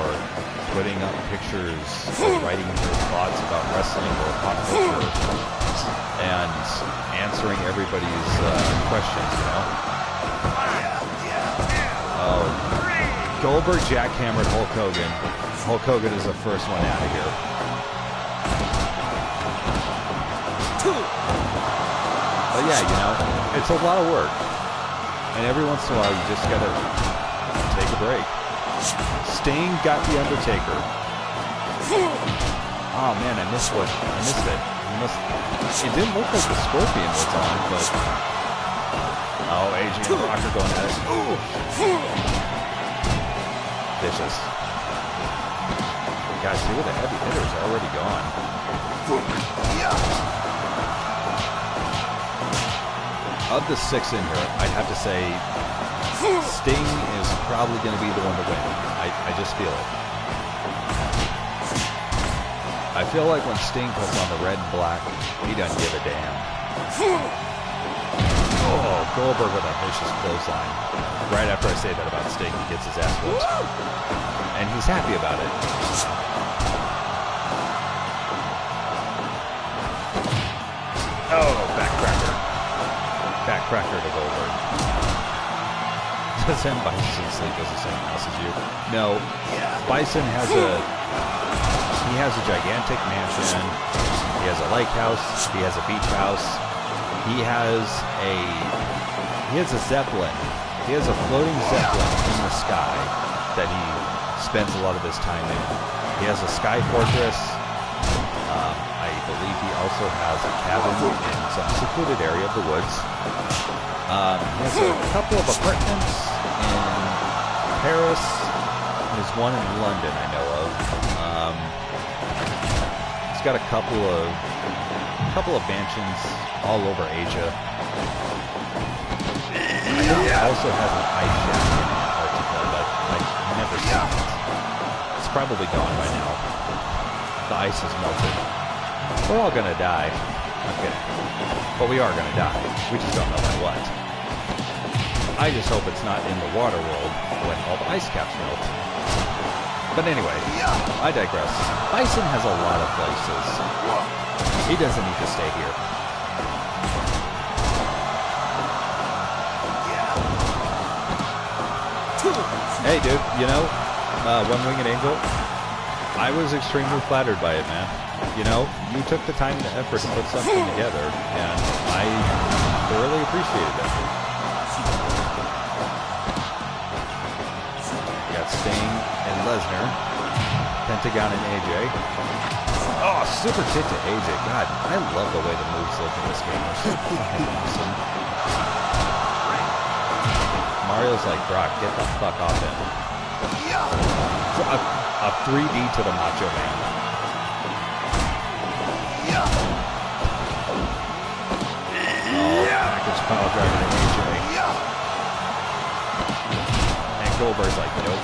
putting up pictures or writing your thoughts about wrestling or pop culture and answering everybody's questions, you know? Oh, Goldberg jackhammered Hulk Hogan. Hulk Hogan is the first one out of here. But yeah, you know, it's a lot of work. And every once in a while, you just gotta take a break. Sting got the Undertaker. Oh man, I missed it. It didn't look like the Scorpion was on, but... Oh, AJ and Rock are going at it. Ooh! Vicious. Guys, see where the heavy hitters are already gone. Of the 6 in here, I'd have to say Sting is probably going to be the one to win. I just feel it. I feel like when Sting puts on the red and black, he doesn't give a damn. Oh, Goldberg with a vicious clothesline. Right after I say that about Sting, he gets his ass whooped. And he's happy about it. Oh, backcracker. Backcracker to Goldberg. Does M. Bison sleep as the same house as you? No. Bison has a gigantic mansion. He has a lake house. He has a beach house. He has a Zeppelin. He has a floating Zeppelin in the sky that he spends a lot of his time in. He has a sky fortress. I believe he also has a cabin in some secluded area of the woods. He has a couple of apartments in Paris. There's one in London I know of. He's got a couple of mansions all over Asia. I think he also has an ice shack in Antarctica, but I've never seen it. It's probably gone by now. The ice has melted. We're all gonna die. I'm kidding. But we are gonna die. We just don't know by what. I just hope it's not in the water world when all the ice caps melt. But anyway, I digress. Bison has a lot of places. He doesn't need to stay here. Hey, dude, you know, One-Winged Angel, I was extremely flattered by it, man. You know, you took the time and the effort to put something together, and I thoroughly appreciated it. We got Sting and Lesnar, Pentagon and AJ. Oh, super kick to AJ. God, I love the way the moves look in this game. They're so fucking awesome. Mario's like, Brock, get the fuck off him. A 3D to the Macho Man. Oh, package pile driver to AJ. And Goldberg's like, nope.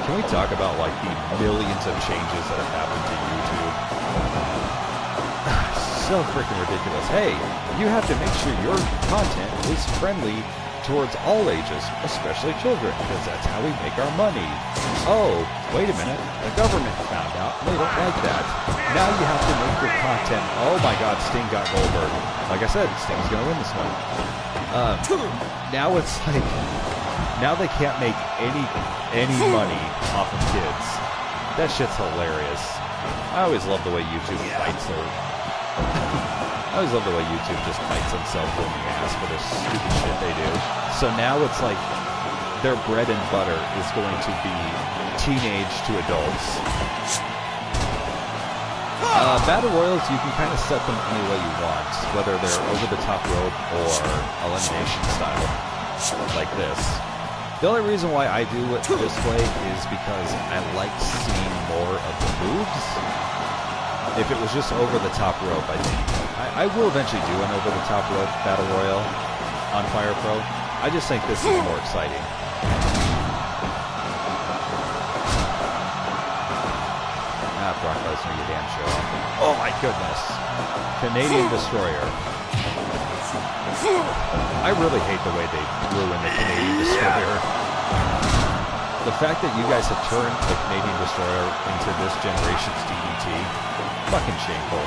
Can we talk about like the millions of changes that have happened to YouTube? So freaking ridiculous. Hey, you have to make sure your content is friendly towards all ages, especially children, because that's how we make our money. Oh, wait a minute. The government found out. They don't like that. Now you have to make your content. Oh my God, Sting got Goldberg. Like I said, Sting's going to win this one. Now it's like, now they can't make any money off of kids. That shit's hilarious. I always love the way YouTube fights their... I always love the way YouTube just fights themselves in the ass for this stupid shit they do. So now it's like their bread and butter is going to be teenage to adults. Battle Royals, you can kind of set them any way you want, whether they're over the top rope or elimination style, like this. The only reason why I do it this way is because I like seeing more of the moves. If it was just over the top rope, I think I will eventually do an over the top rope battle royale on Fire Pro. I just think this is more exciting. Brock Lesnar, you damn show off. Oh my goodness, Canadian Destroyer. I really hate the way they ruined the Canadian Destroyer. The fact that you guys have turned the Canadian Destroyer into this generation's DDT. Fucking shameful.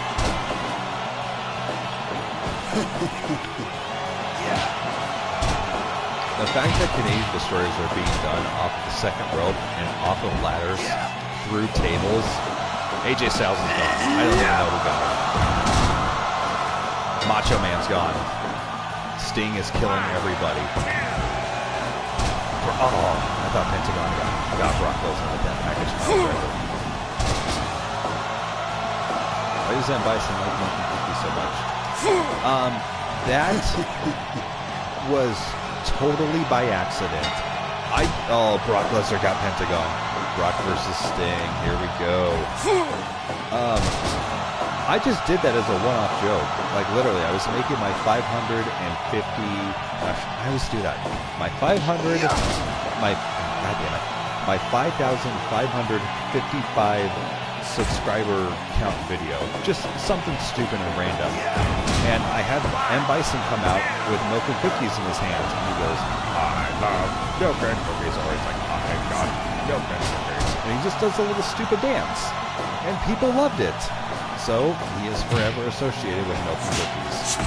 The fact that Canadian Destroyers are being done off the second rope and off of ladders through tables. AJ Styles is gone. I don't even know who got him. Macho Man's gone. Sting is killing everybody. Oh, I thought Pentagon got Brock Lesnar with that package. Why does that Bison like Monkey Cookie so much? That was totally by accident. Brock Lesnar got Pentagon. Brock versus Sting. Here we go. I just did that as a one-off joke. Like literally, I was making my 550. I always do that. My 500. My God damn it. My 5,555 subscriber count video. Just something stupid and random. And I had M. Bison come out with milk and cookies in his hands. And he goes, I love milk and cookies. Or he's like, I got milk and cookies. And he just does a little stupid dance. And people loved it. So he is forever associated with milk and cookies.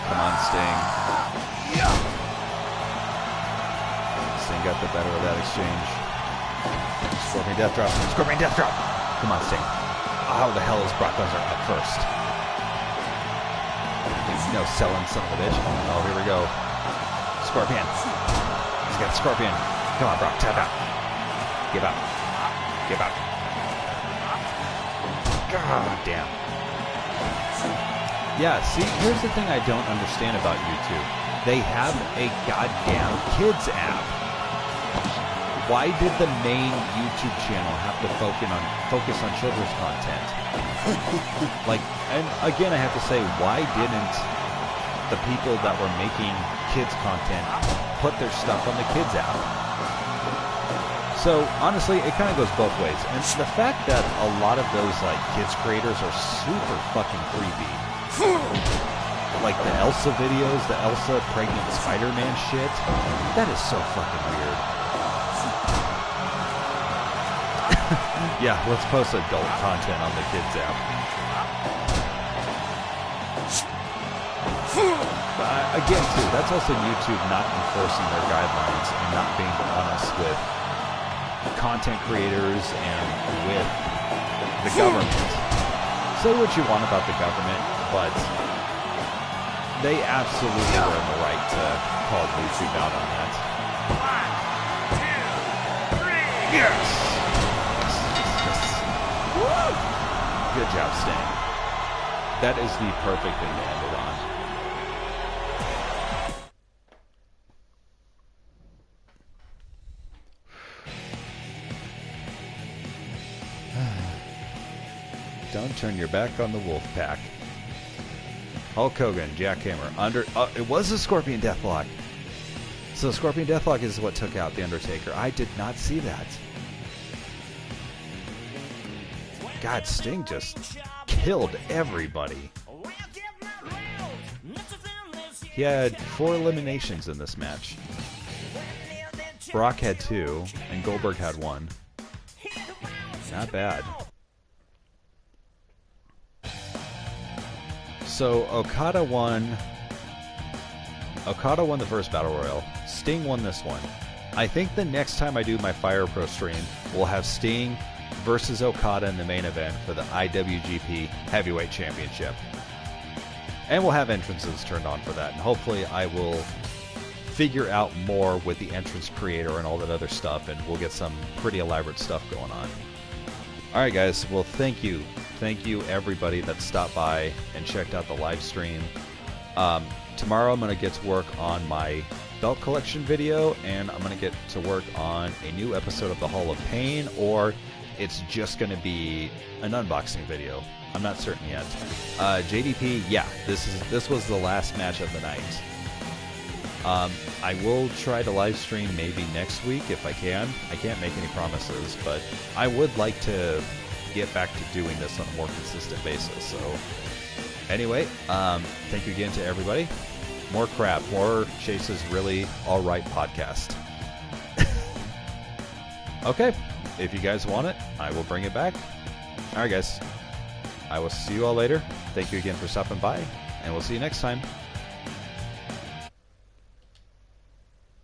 Come on, Sting. Sting got the better of that exchange. Scorpion Death Drop. Scorpion Death Drop. Come on, Sting. How the hell is Brock Lesnar up first? No selling son of a bitch. Oh, here we go. Scorpion. He's got Scorpion. Come on, Brock. Tap out. Give up. Give up. God damn. Yeah, see, here's the thing I don't understand about YouTube. They have a goddamn kids app. Why did the main YouTube channel have to focus on children's content? Like, and again, I have to say, why didn't the people that were making kids content put their stuff on the kids app? So honestly, it kind of goes both ways, and the fact that a lot of those like kids creators are super fucking creepy, like the Elsa videos, the Elsa pregnant Spider-Man shit, that is so fucking weird. Yeah, let's post adult content on the kids app. Again, too, that's also YouTube not enforcing their guidelines and not being honest with content creators and with the government. Say what you want about the government, but they absolutely were in the right to call YouTube out on that. 1, 2, 3. Yes! Woo! Good job, Sting. That is the perfect thing to end it on. Don't turn your back on the Wolfpack. Hulk Hogan, Jackhammer, under. It was a Scorpion Deathlock. So Scorpion Deathlock is what took out the Undertaker. I did not see that. God, Sting just killed everybody. He had 4 eliminations in this match. Brock had 2, and Goldberg had 1. Not bad. So Okada won the first Battle Royal. Sting won this one. I think the next time I do my Fire Pro stream, we'll have Sting versus Okada in the main event for the IWGP Heavyweight Championship. And we'll have entrances turned on for that. And hopefully I will figure out more with the entrance creator and all that other stuff, and we'll get some pretty elaborate stuff going on. Alright guys, well thank you. Thank you everybody that stopped by and checked out the live stream. Tomorrow I'm going to get to work on my belt collection video, and I'm going to get to work on a new episode of the Hall of Pain, or it's just going to be an unboxing video. I'm not certain yet. JDP, yeah, this was the last match of the night. I will try to live stream maybe next week if I can. I can't make any promises, but I would like to get back to doing this on a more consistent basis. So anyway, thank you again to everybody. More crap, more Chase's Really Alright podcast. Okay, if you guys want it, I will bring it back. Alright guys, I will see you all later. Thank you again for stopping by, and we'll see you next time.